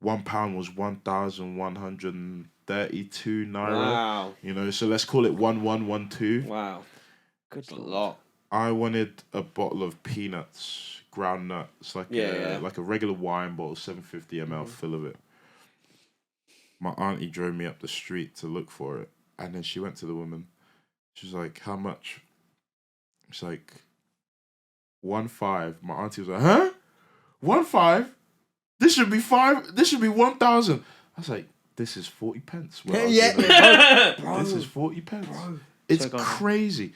£1 was 1,132 naira. Wow. So let's call it 1112. Wow. Good a lot. I wanted a bottle of peanuts, ground nuts, like like a regular wine bottle, 750 ml full of it. My auntie drove me up the street to look for it, and then she went to the woman. She was like, "How much?" It's like 1,500. My auntie was like, "Huh? 1,500? This should be 5. This should be 1,000." I was like, "This is 40 pence." Bro. This is 40 pence. Bro. It's crazy.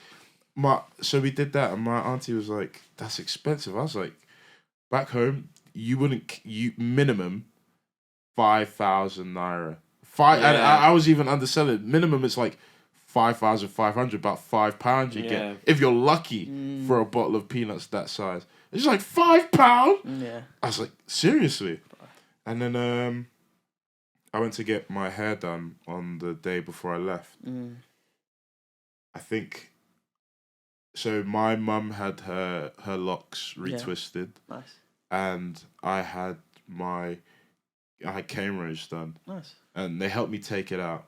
So we did that, and my auntie was like, "That's expensive." I was like, back home, you minimum 5,000 naira. And I was even underselling. Minimum, it's like 5,500, about £5 you get if you're lucky for a bottle of peanuts that size. It's like £5. Yeah. I was like, seriously. And then I went to get my hair done on the day before I left. I think. So my mum had her locks retwisted. Yeah. Nice. And I had cane rows done. Nice. And they helped me take it out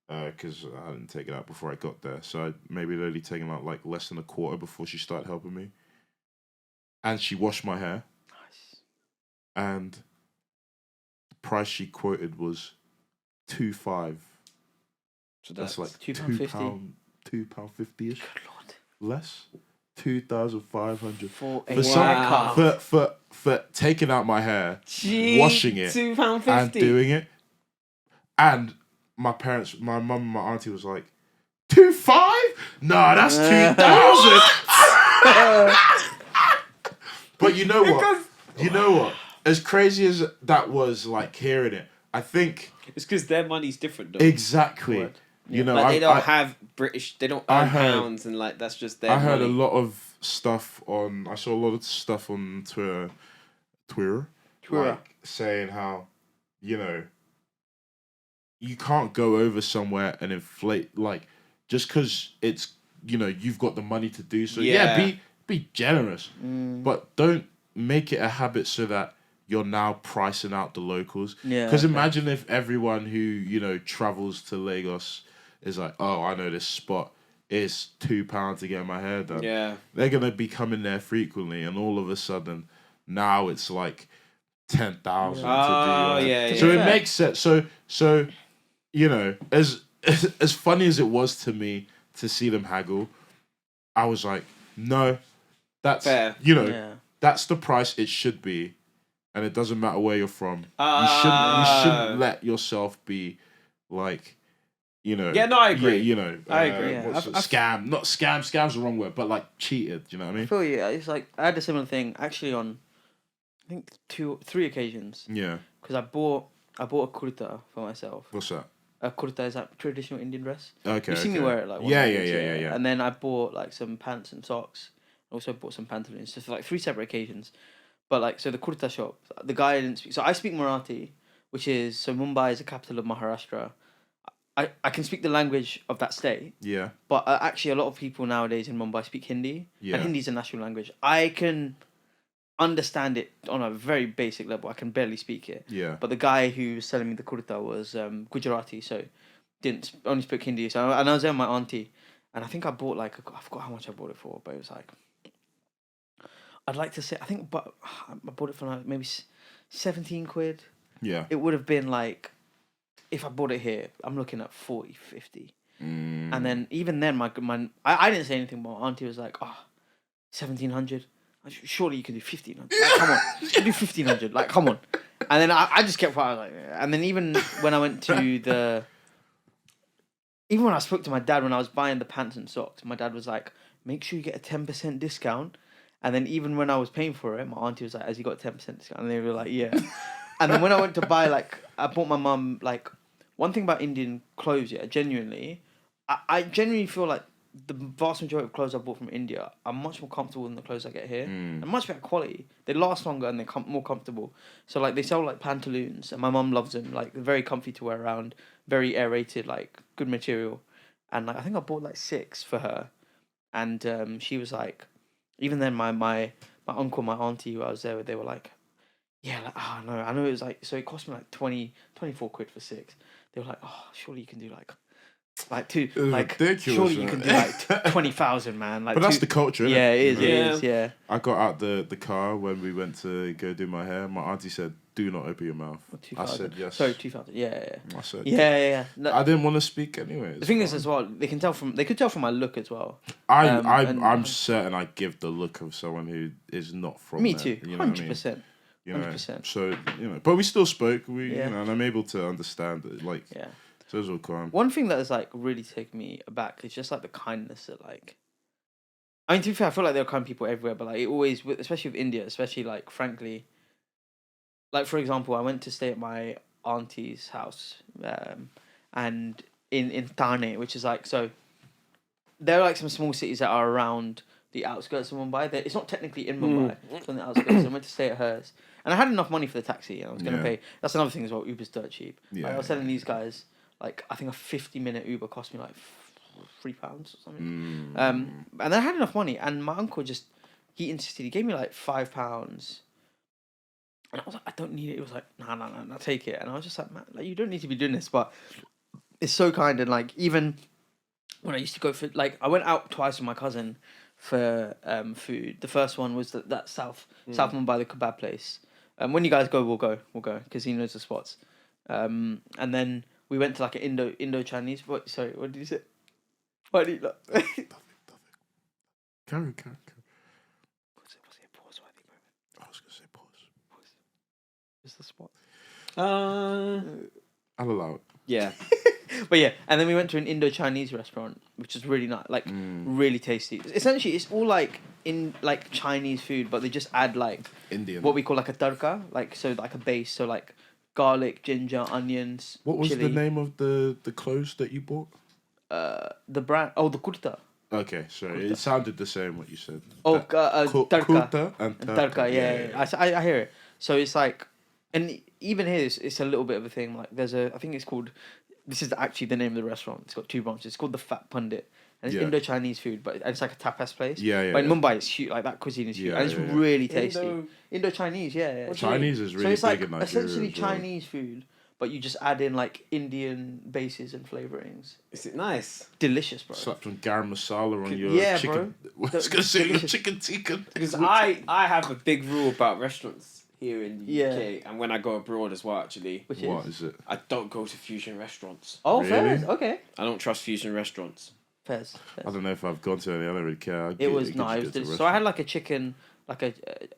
because I didn't take it out before I got there. So maybe they'd only taken out like less than a quarter before she started helping me. And she washed my hair. Nice. And the price she quoted was 2,500. So that's like £2.50. £2.50ish. Good Lord. Less. 2,500 for a for taking out my hair, washing it, £2.50 and doing it. And my parents, my mum and my auntie was like, 2,500? Nah, that's 2,000. But you know what? As crazy as that was, like hearing it, I think it's because their money's different, though. Exactly. What? Like they don't have British. They don't earn pounds, and like that's just their. I heard money. a lot of stuff on. I saw a lot of stuff on Twitter, like saying how, you can't go over somewhere and inflate, like, just because it's, you've got the money to do so. Yeah, be generous, but don't make it a habit so that you're now pricing out the locals. Yeah. Because imagine if everyone who, travels to Lagos is like, "Oh, I know this spot. It's £2 to get my hair done." Yeah. They're going to be coming there frequently, and all of a sudden, now it's like 10,000 to do Oh, that. yeah, So yeah. it Fair. makes sense. So you know, as funny as it was to me to see them haggle, I was like, no, that's Fair. Yeah. that's the price it should be, and it doesn't matter where you're from. You Ah. shouldn't let yourself be like, Yeah, no, I agree. I agree. Yeah, what's I've- scam? Not scam. Scam's the wrong word, but like cheated. You know what I I mean? feel you. It's like I had a similar thing actually on, I think 3 occasions Yeah. because I bought a kurta for myself. What's that? A kurta is like traditional Indian dress. Okay. You've seen me okay. wear it like one Yeah. day, And then I bought like some pants and socks. I also bought some pantaloons. So for like 3 separate occasions. But like so the kurta shop, the guy didn't speak. So I speak Marathi, which is so Mumbai is the capital of Maharashtra. I can speak the language of that state, Yeah. but actually a lot of people nowadays in Mumbai speak Hindi, Yeah. and Hindi is a national language. I can understand it on a very basic level. I can barely speak it. Yeah. But the guy who was selling me the kurta was Gujarati, so only spoke Hindi. So and I was there with my auntie, and I think I bought like I forgot how much I bought it for, but it was like I'd like to say but I bought it for like maybe 17 quid. Yeah. It would have been like if I bought it here, I'm looking at 40, 50. And then even then I didn't say anything, but my auntie was like, 1,700. Surely you can do 1,500. Like, come on, you can do 1,500. Like, come on. And then I just kept quiet. I was like, yeah. And then even when I went to even when I spoke to my dad when I was buying the pants and socks, my dad was like, make sure you get a 10% discount. And then even when I was paying for it, my auntie was like, has he got a 10% discount? And they were like, yeah. And then when I went to buy, like, I bought my mum, like, one thing about Indian clothes, genuinely, I genuinely feel like the vast majority of clothes I bought from India are much more comfortable than the clothes I get here. And much better quality. They last longer and they're more comfortable. So, like, they sell, like, pantaloons, and my mum loves them. Like, they're very comfy to wear around, very aerated, like, good material. And, like, I think I bought, like, 6 for her. And she was like, even then, my uncle, my auntie who I was there with, they were like, yeah, like, no, I know it was like, so it cost me like 24 quid for 6. They were like, surely you can do like 2, like, ridiculous, surely you man. can do like 20,000, man. Like, But that's the culture, innit? yeah, it is, You know? it is, yeah. I got out the car when we went to go do my hair. My auntie said, "Do not open your mouth." Or I 2,000. said yes. Sorry, 2,000. Yeah. I said Yeah. No, I didn't want to speak anyway. the thing is as well, they could tell from my look as well. I'm certain I give the look of someone who is not from Me there, too, you know what I mean? 100%. You know, 100%. so but we still spoke. Yeah. And I'm able to understand it. Like, Yeah. so it was all calm. One thing that has like really taken me aback is just like the kindness that like. I mean, to be fair, I feel like there are kind people everywhere, but like it always, especially with India, especially like frankly, like for example, I went to stay at my auntie's house, and in Thane, which is like so. There are like some small cities that are around the outskirts of Mumbai. It's not technically in Mumbai, it's on the outskirts. So I went to stay at hers, and I had enough money for the taxi, and I was gonna Yeah. pay. That's another thing as well. Uber's dirt cheap. Yeah, Like, I was telling these guys, like I think a 50-minute Uber cost me like £3 or something. And then I had enough money, and my uncle he insisted. He gave me like £5. And I was like, I don't need it. He was like, no, take it. And I was just like, man, like you don't need to be doing this, but it's so kind. And like even when I used to go for like I went out twice with my cousin for food. The first one was that South Mumbai, the kebab place. When you guys go, we'll go because he knows the spots. And then we went to like an Indo Chinese. What did you say? Why did you not? Carry. Was it pause? Why did you move? I was gonna say pause. Is the spot? I'll allow it. Yeah. But yeah, and then we went to an Indo-Chinese restaurant, which is really nice, like really tasty. Essentially, it's all like in like Chinese food, but they just add like Indian. what we call like a tadka, like a base, so like garlic, ginger, onions. What was chili. the name of the clothes that you bought? The brand? Oh, the kurta. Okay, sorry. It sounded the same what you said. Oh, Tadka tadka. and Tadka, yeah. I hear it. So it's like, and even here, it's a little bit of a thing. Like I think it's called. This is actually the name of the restaurant. It's got 2 branches. It's called the Fat Pundit, and it's Indo-Chinese food, but it's like a tapas place. Yeah. But in Mumbai, it's huge. Like that cuisine is huge, and it's really tasty. Indo-Chinese, yeah. Chinese is really so it's big like in Nigeria essentially as well. Chinese food, but you just add in like Indian bases and flavorings. Is it nice? Delicious, bro. Slapped some garam masala on your Yeah, bro. chicken. I was gonna say your Delicious. chicken tikka. Because I have a big rule about restaurants. here in the Yeah. UK, and when I go abroad as well. Actually, Which What is? is it? I don't go to fusion restaurants. Oh, Really? Fairs. Okay. I don't trust fusion restaurants. Fairs. I don't know if I've gone to any. I don't really care. It was no. It was delicious. So I had like a chicken, like a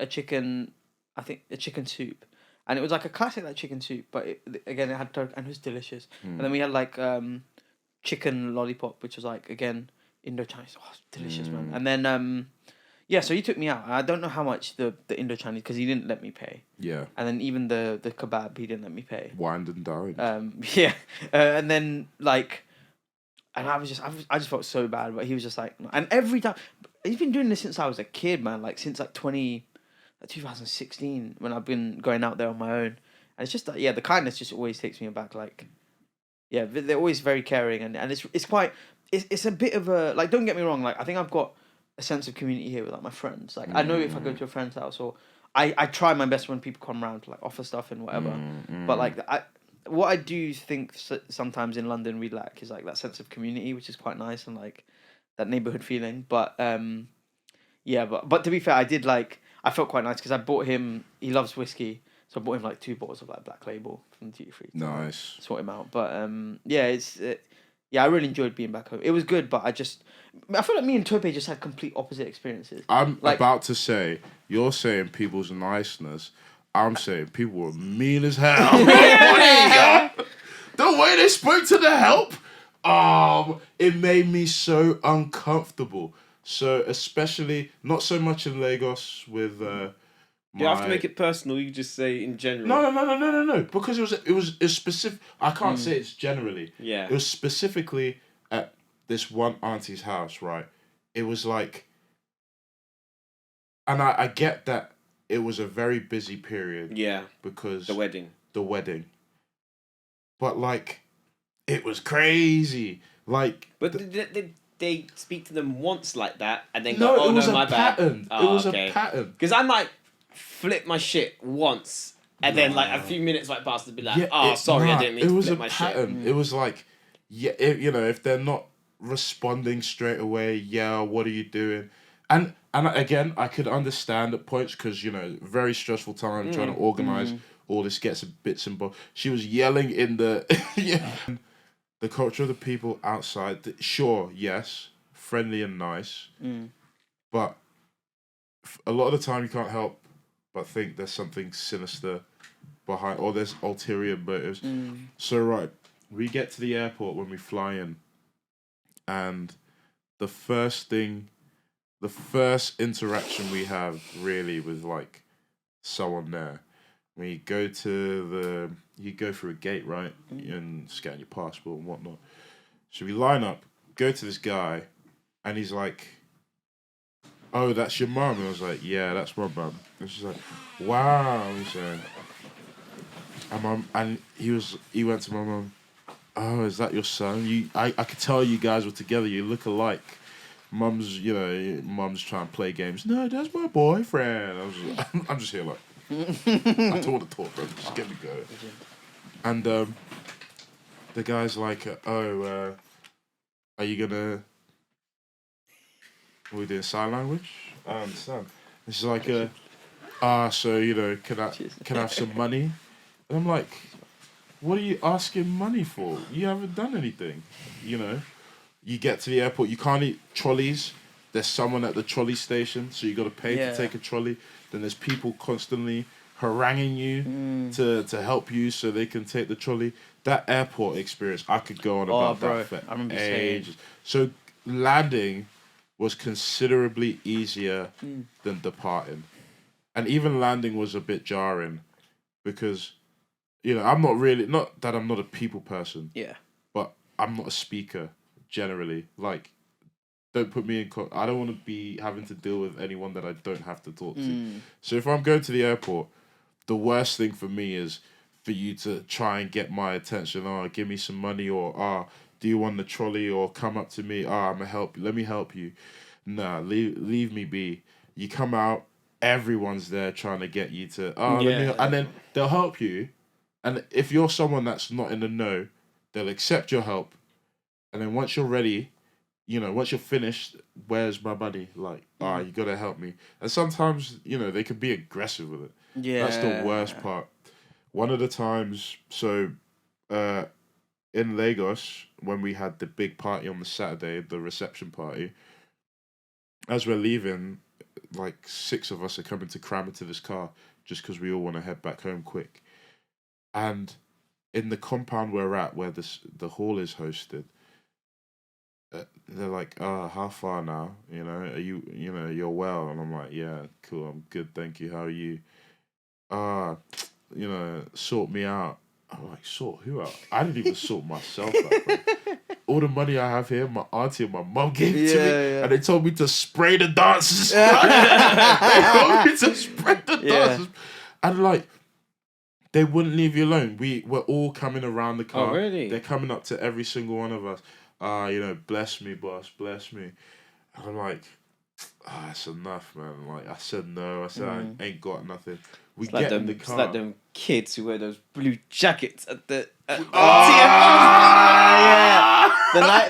chicken, I think a chicken soup, and it was like a classic like chicken soup, but again it had turkey and it was delicious. And then we had like chicken lollipop, which was like again Indo-Chinese. Oh, it's delicious, man. And then yeah, so he took me out. And I don't know how much the Indo-Chinese because he didn't let me pay. Yeah. And then even the kebab he didn't let me pay. Wined and dined. Yeah, and then like. And I just felt so bad, but he was just like, no. And every time, he's been doing this since I was a kid, man. Like since like 2016, when I've been going out there on my own. And it's just that, yeah, the kindness just always takes me aback. Like, yeah, they're always very caring, and it's quite, it's a bit of a, like, don't get me wrong, like I think I've got a sense of community here with like my friends. Like I know if I go to a friend's house or I try my best when people come around to like offer stuff and whatever, but like what I do think sometimes in London we lack is like that sense of community, which is quite nice, and like that neighborhood feeling. But yeah, but to be fair, I felt quite nice because I bought him. He loves whiskey, so I bought him like 2 bottles of like Black Label from the duty free. Nice. Sort him out, but yeah, yeah, I really enjoyed being back home. It was good, but I feel like me and Tope just had complete opposite experiences. I'm like, about to say, you're saying people's niceness. I'm saying people were mean as hell. The way they spoke to the help, it made me so uncomfortable. So especially, not so much in Lagos with You have to make it personal. You just say in general. No. Because it was specific. I can't say it's generally. Yeah. It was specifically at this one auntie's house, right? It was like, and I get that it was a very busy period. Yeah. Because The wedding. But like, it was crazy. Like, But did they speak to them once like that and then no, go, oh it was no, a my pattern. bad? It was a pattern. Because I might flip my shit once and then like a few minutes might pass to be like, I didn't mean to flip my pattern. shit. It was like, yeah, if they're not responding straight away, yeah, what are you doing? And again, I could understand at points because, very stressful time trying to organise all this, get some bits and bobs. She was yelling in the... The culture of the people outside, sure, yes, friendly and nice, but a lot of the time you can't help but think there's something sinister behind, or there's ulterior motives. So, right, we get to the airport when we fly in, and the first interaction we have really with like someone there, when you go you go through a gate, right, and scan your passport and whatnot. So we line up, go to this guy, and he's like, "Oh, that's your mum." And I was like, "Yeah, that's my mum." And she's like, "Wow." He's saying, and he went to my mum. "Oh, is that your son? I could tell you guys were together. You look alike." Mum's trying to play games. "No, that's my boyfriend." I'm just here like, I told the talk, bro. Just get me going. And the guy's like, are you gonna... Are we doing sign language? I understand. And she's like, so can I have some money? And I'm like, what are you asking money for? You haven't done anything. You get to the airport, you can't eat trolleys. There's someone at the trolley station, so you got to pay to take a trolley. Then there's people constantly haranguing you to help you so they can take the trolley. That airport experience, I could go on about that for I remember ages. So landing was considerably easier than departing. And even landing was a bit jarring because, I'm not that I'm not a people person. Yeah. But I'm not a speaker generally. Like, don't put me in... I don't want to be having to deal with anyone that I don't have to talk to. So if I'm going to the airport, the worst thing for me is for you to try and get my attention. "Oh, give me some money," or "Do you want the trolley?" or "Come up to me. I'm gonna help you. Let me help you." Nah, leave me be. You come out, everyone's there trying to get you to... let me... And then they'll help you. And if you're someone that's not in the know, they'll accept your help. And then once you're ready... once you're finished, "Where's my money?" Like, you gotta help me. And sometimes, they can be aggressive with it. Yeah. That's the worst part. One of the times, so in Lagos, when we had the big party on the Saturday, the reception party, as we're leaving, like 6 of us are coming to cram into this car just because we all want to head back home quick. And in the compound we're at, where the hall is hosted, they're like, how far now? You know, are you're well? And I'm like, yeah, cool, I'm good, thank you. How are you? Sort me out. I'm like, sort who out? I didn't even sort myself out, bro. All the money I have here, my auntie and my mum gave to me, and they told me to spray the dancers. They told me to spray the dancers, and like, they wouldn't leave you alone. We're all coming around the car. Oh, really? They're coming up to every single one of us. Bless me, boss, bless me. And I'm like, it's enough, man. Like, I said no. I said I ain't got nothing. We It's get like in the them, car. It's like them kids who wear those blue jackets at the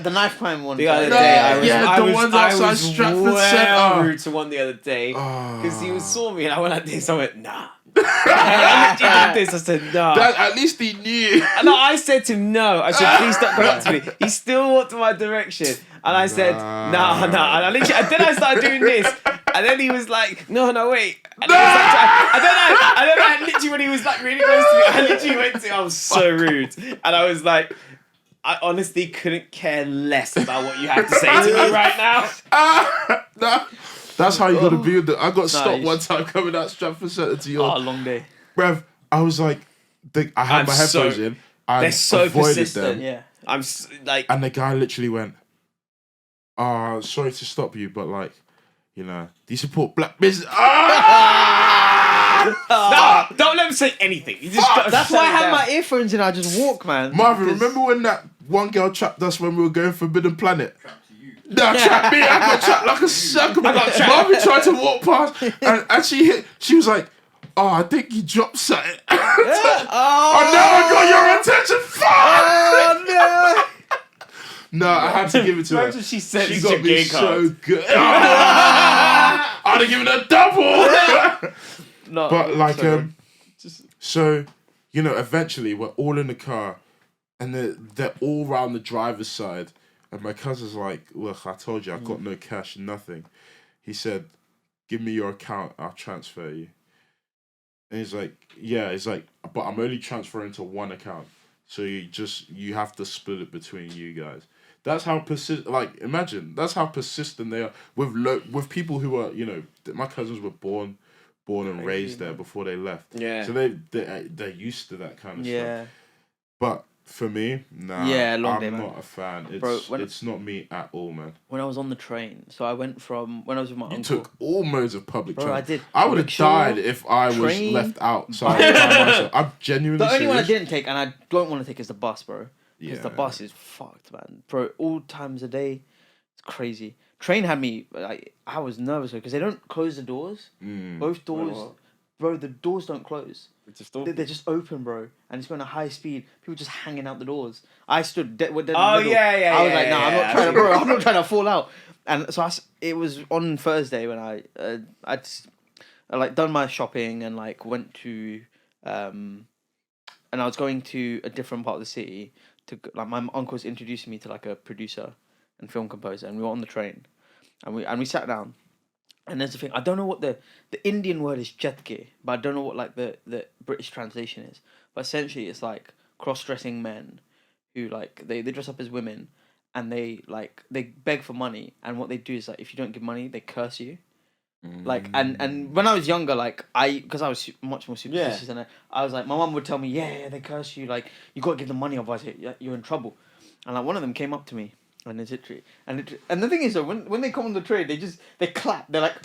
The knife crime one. The other No, day, the ones outside Stratford Centre. rude to one the other day because he saw me and I went like this. I went nah. I did this. I said nah. At least he knew. No, I said to him no. I said please don't come up to me. He still walked in my direction, and I said nah. And then I started doing this, and then he was like no, wait. And he was like, I don't know. Literally when he was like really close to me, I literally went to him. I was so rude, and I was like, I honestly couldn't care less about what you have to say to me right now. No. That's how you got to be with it. I got stopped one time coming out Stratford Centre to your... Oh, long day. Bruv, I was like... I had my headphones in. I They're so avoided persistent. them. Yeah. I'm like... And the guy literally went, sorry to stop you, but like, do you support black business? No, don't let him say anything. You just That's why I had my earphones in. I just walk, man. Marvin, remember when that one girl trapped us when we were going Forbidden Planet? No, trapped me. I got trapped like a sucker. Marvin tried to walk past, and she was like, I think you dropped something. Oh, no, I got your attention. Fuck! Oh, no. No, I had to give it to her. Imagine she said She got me so good. I'd have given her double. No, But like, sorry. eventually we're all in the car, and they're all round the driver's side, and my cousin's like, look, I told you I got no cash, nothing. He said, give me your account, I'll transfer you. And he's like, but I'm only transferring to one account, so you have to split it between you guys. That's how imagine, that's how persistent they are with people who are, my cousins were born and raised there before they left. Yeah. So they're used to that kind of stuff. But for me, nah. Yeah, long day, I'm man. not a fan. It's not me at all, man. When I was on the train, so I went from when I was with my You uncle. took all modes of public transport. I did. I would have Rickshaw, died if I was train, left outside by myself. I'm genuinely The only one I serious. didn't take, and I don't want to take, is the bus, bro. Because the bus is fucked, man. Bro, all times a day, it's crazy. Train had me, I was nervous because they don't close the doors. Both doors, bro, the doors don't close. They're just open, bro. And it's going at high speed. People just hanging out the doors. I stood dead in the middle. I was like, no, I'm not trying to fall out. And so it was on Thursday when I done my shopping and like went to, and I was going to a different part of the city to, like, my uncle's introducing me to like a producer and film composer, and we were on the train, and we sat down. And there's the thing, I don't know what the Indian word is chetke, but I don't know what like the British translation is. But essentially it's like cross-dressing men who like they dress up as women, and they beg for money, and what they do is like if you don't give money, they curse you. Like and when I was younger, like because I was much more superstitious than I was like, my mum would tell me, they curse you, like you gotta give them money, otherwise you're in trouble. And like one of them came up to me, and it's literally and the thing is though, when they come on the train, they clap, they're like,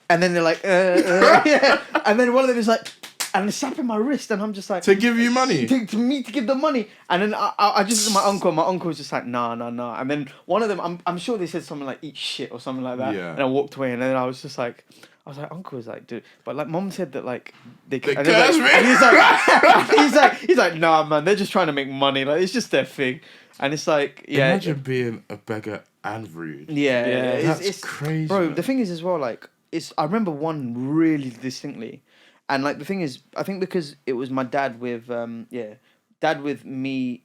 and then they're like and then one of them is like, and they're slapping my wrist, and I'm just like, To give you money? to give them money. And then I just my uncle was just like, nah. And then one of them, I'm sure they said something like eat shit or something like that. Yeah. And I walked away, and then I was like, uncle was like, dude, but like mom said that like they They and curse like, me? and he's like, nah, man, they're just trying to make money, like it's just their thing. And it's like, Imagine being a beggar and rude. yeah, That's it's crazy, bro. man. The thing is as well, like I remember one really distinctly, And like the thing is, I think because it was my dad with dad with me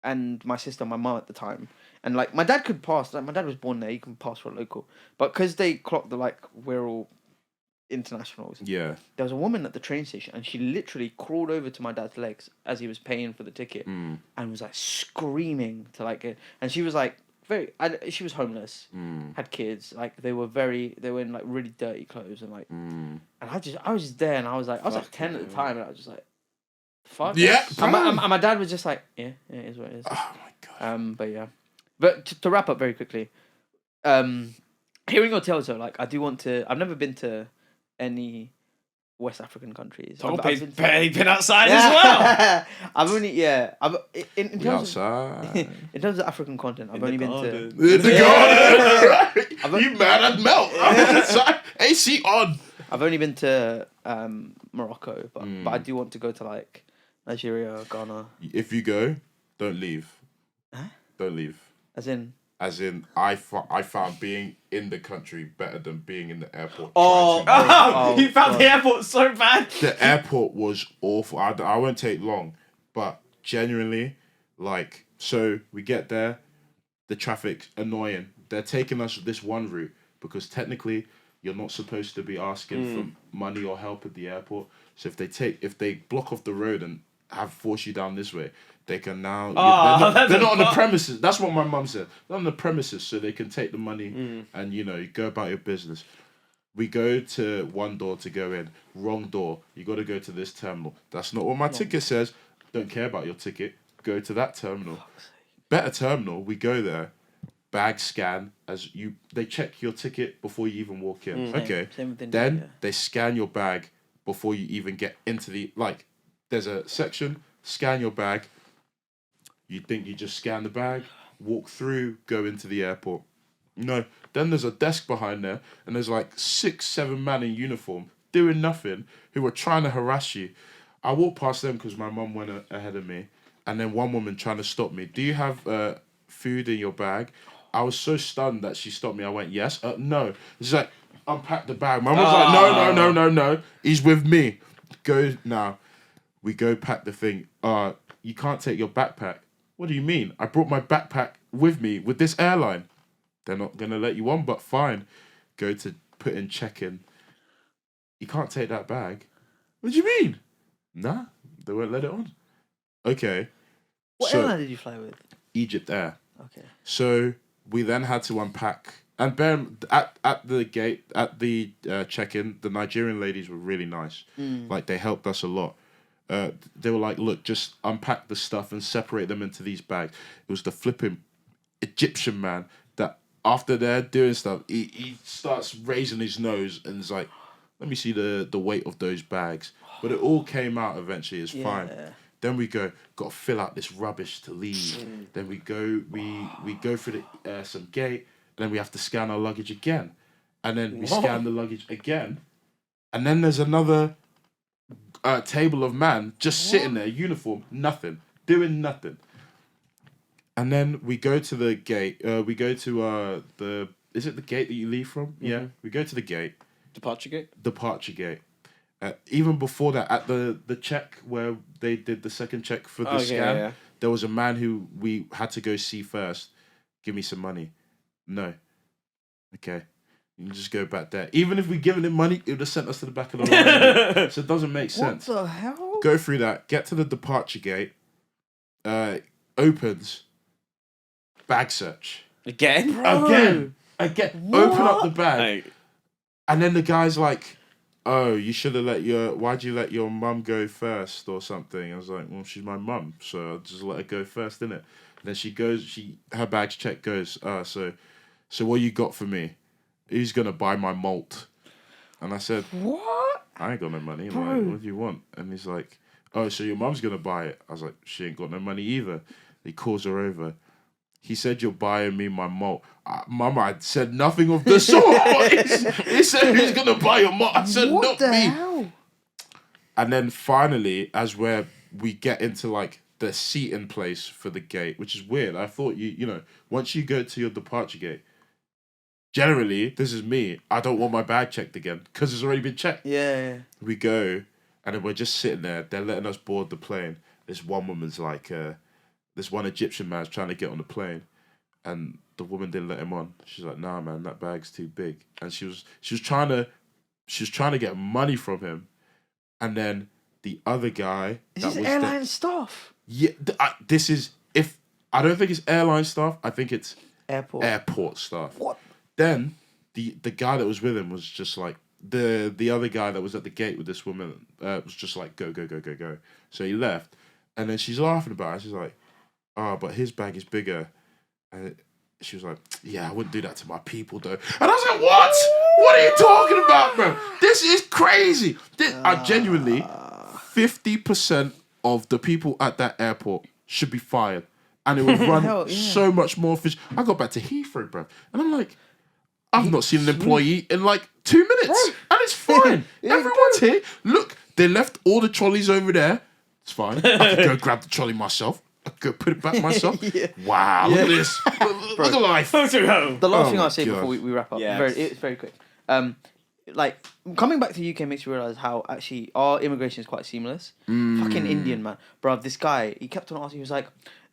and my sister, and my mum at the time, and like my dad could pass. Like my dad was born there, he can pass for a local, but because they clocked the like we're all internationals. Yeah. There was a woman at the train station, and she literally crawled over to my dad's legs as he was paying for the ticket, and was like screaming to like get. And she was like she was homeless, had kids. Like they were in like really dirty clothes and like. And I was just there, and I was like 10 at the time, and I was just like, fuck. Yeah. And my dad was just like, yeah, it is what it is. Oh my god. But yeah, but to wrap up very quickly, hearing your tales though, like I do want to. I've never been to any West African countries. I've barely been outside as well. I've only in terms outside. in terms of African content, I've only been to. In the garden. You mad? I'd melt. I'm inside. AC on. I've only been to Morocco, but I do want to go to like Nigeria, Ghana. If you go, don't leave. Huh? Don't leave. As in, I found being in the country better than being in the airport. You found the airport so bad. The airport was awful. I won't take long, but genuinely, like, so we get there, the traffic's annoying. They're taking us this one route because technically you're not supposed to be asking for money or help at the airport. So if they block off the road and force you down this way, they can now. They're not on the premises. That's what my mum said. They're on the premises, so they can take the money and you go about your business. We go to one door to go in. Wrong door. You got to go to this terminal. That's not what my ticket says. Don't care about your ticket. Go to that terminal. Better terminal. We go there. Bag scan they check your ticket before you even walk in. Okay. Then they scan your bag before you even get into the there's a section, scan your bag. You think you just scan the bag, walk through, go into the airport. No. Then there's a desk behind there, and there's like 6-7 men in uniform doing nothing who were trying to harass you. I walked past them because my mum went ahead of me, and then one woman trying to stop me. Do you have food in your bag? I was so stunned that she stopped me. I went, yes. No. She's like, unpack the bag. My mum was like, no. He's with me. Go now. We go pack the thing. You can't take your backpack. What do you mean? I brought my backpack with me with this airline. They're not going to let you on, but fine. Go to put in check-in. You can't take that bag. What do you mean? Nah, they won't let it on. Okay. What airline did you fly with? Egypt Air. Okay. So we then had to unpack. And at the gate, at the check-in, the Nigerian ladies were really nice. Like, they helped us a lot. They were like, look, just unpack the stuff and separate them into these bags. It was the flipping Egyptian man that after they're doing stuff, he starts raising his nose and is like, let me see the weight of those bags. But it all came out eventually. It's fine. Then we got to fill out this rubbish to leave. Then we go through some gate. And then we have to scan our luggage again. And then we scan the luggage again. And then there's another table of man just sitting there, uniform, nothing, doing nothing. And then we go to the gate. We go to is it the gate that you leave from? Yeah. We go to the gate. Departure gate. Even before that, at the check where they did the second check for the scan, there was a man who we had to go see first. Give me some money. No. Okay. You can just go back there. Even if we'd given him money, it would have sent us to the back of the line. So it doesn't make sense. What the hell? Go through that. Get to the departure gate. Opens. Bag search. Again? Again. What? Open up the bag. Like, And then the guy's like, oh, you should have why'd you let your mum go first or something? I was like, well, she's my mum, so I'll just let her go first, innit? And then her bag's check goes, so what you got for me? Who's going to buy my malt? And I said, What? I ain't got no money. Like, what do you want? And he's like, oh, so your mum's going to buy it? I was like, she ain't got no money either. He calls her over. He said, you're buying me my malt. Mama, I said nothing of the sort. He said, who's going to buy your malt? I said, What not the me. hell? And then finally, as we get into like the seating place for the gate, which is weird. I thought you know, once you go to your departure gate, generally, this is me. I don't want my bag checked again because it's already been checked. Yeah. We go, and then we're just sitting there. They're letting us board the plane. This one woman's like, this one Egyptian man's trying to get on the plane, and the woman didn't let him on. She's like, "Nah, man, that bag's too big." And she was trying to get money from him, and then the other guy. Is this airline staff? Yeah, this is if I don't think it's airline staff. I think it's airport staff. What? Then the guy that was with him was just like the other guy that was at the gate with this woman was just like go. So he left, and then she's laughing about it. She's like, "Oh, but his bag is bigger." And she was like, "Yeah, I wouldn't do that to my people, though." And I was like, "What? What are you talking about, bro? This is crazy." I genuinely, 50% of the people at that airport should be fired, and it would run so much more efficient. I got back to Heathrow, bro, and I'm like, I've not seen an employee in like 2 minutes, and it's fine. Everyone's here. Look, they left all the trolleys over there. It's fine. I can go grab the trolley myself. I could go put it back myself. Wow, look at this. Look at life. The last thing I'll say God. before we wrap up, Yeah. it's very quick. Like, coming back to the UK makes you realise how actually our immigration is quite seamless. Fucking Indian, man. Bruv, this guy, he kept on asking, he was like,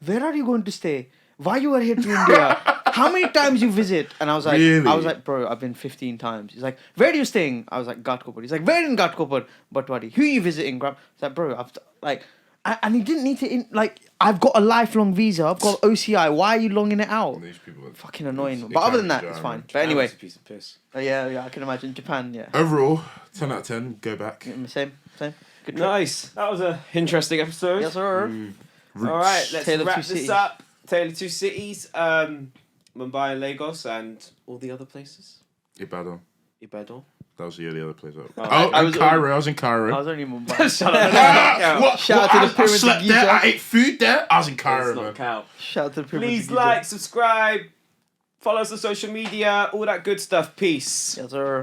"Where are you going to stay? Why you are here to India? How many times you visit?" And I was like, Really? "Bro, I've been 15 times." He's like, "Where are you staying?" I was like, "Ghatkopar." He's like, "Where in Ghatkopar?" "Bhatwari." "Who are you visiting, bruv?" He's like, "Bro, and he didn't need to, I've got a lifelong visa, I've got OCI, why are you longing it out? These people are Fucking annoying. But other than that, it's fine. But anyway, That's a piece of piss. yeah, I can imagine. Japan, yeah. Overall, 10 out of 10. Go back. Same. Good trip. Nice. That was a interesting episode. Yes, sir. All right, let's Tale of wrap Two this Cities. up. Tale of Two Cities, Mumbai and Lagos, and all the other places. Ibadan. Ibadan. That was the only other place. I was Cairo. I was in Cairo. I was only in Mumbai. Shut up. What? Shout out to the I pyramids of slept there. Giza. I ate food there. I was in Let's Cairo, not man. count. Shout out to the pyramids Please of Giza. like, subscribe, follow us on social media, all that good stuff. Peace. Yes, sir.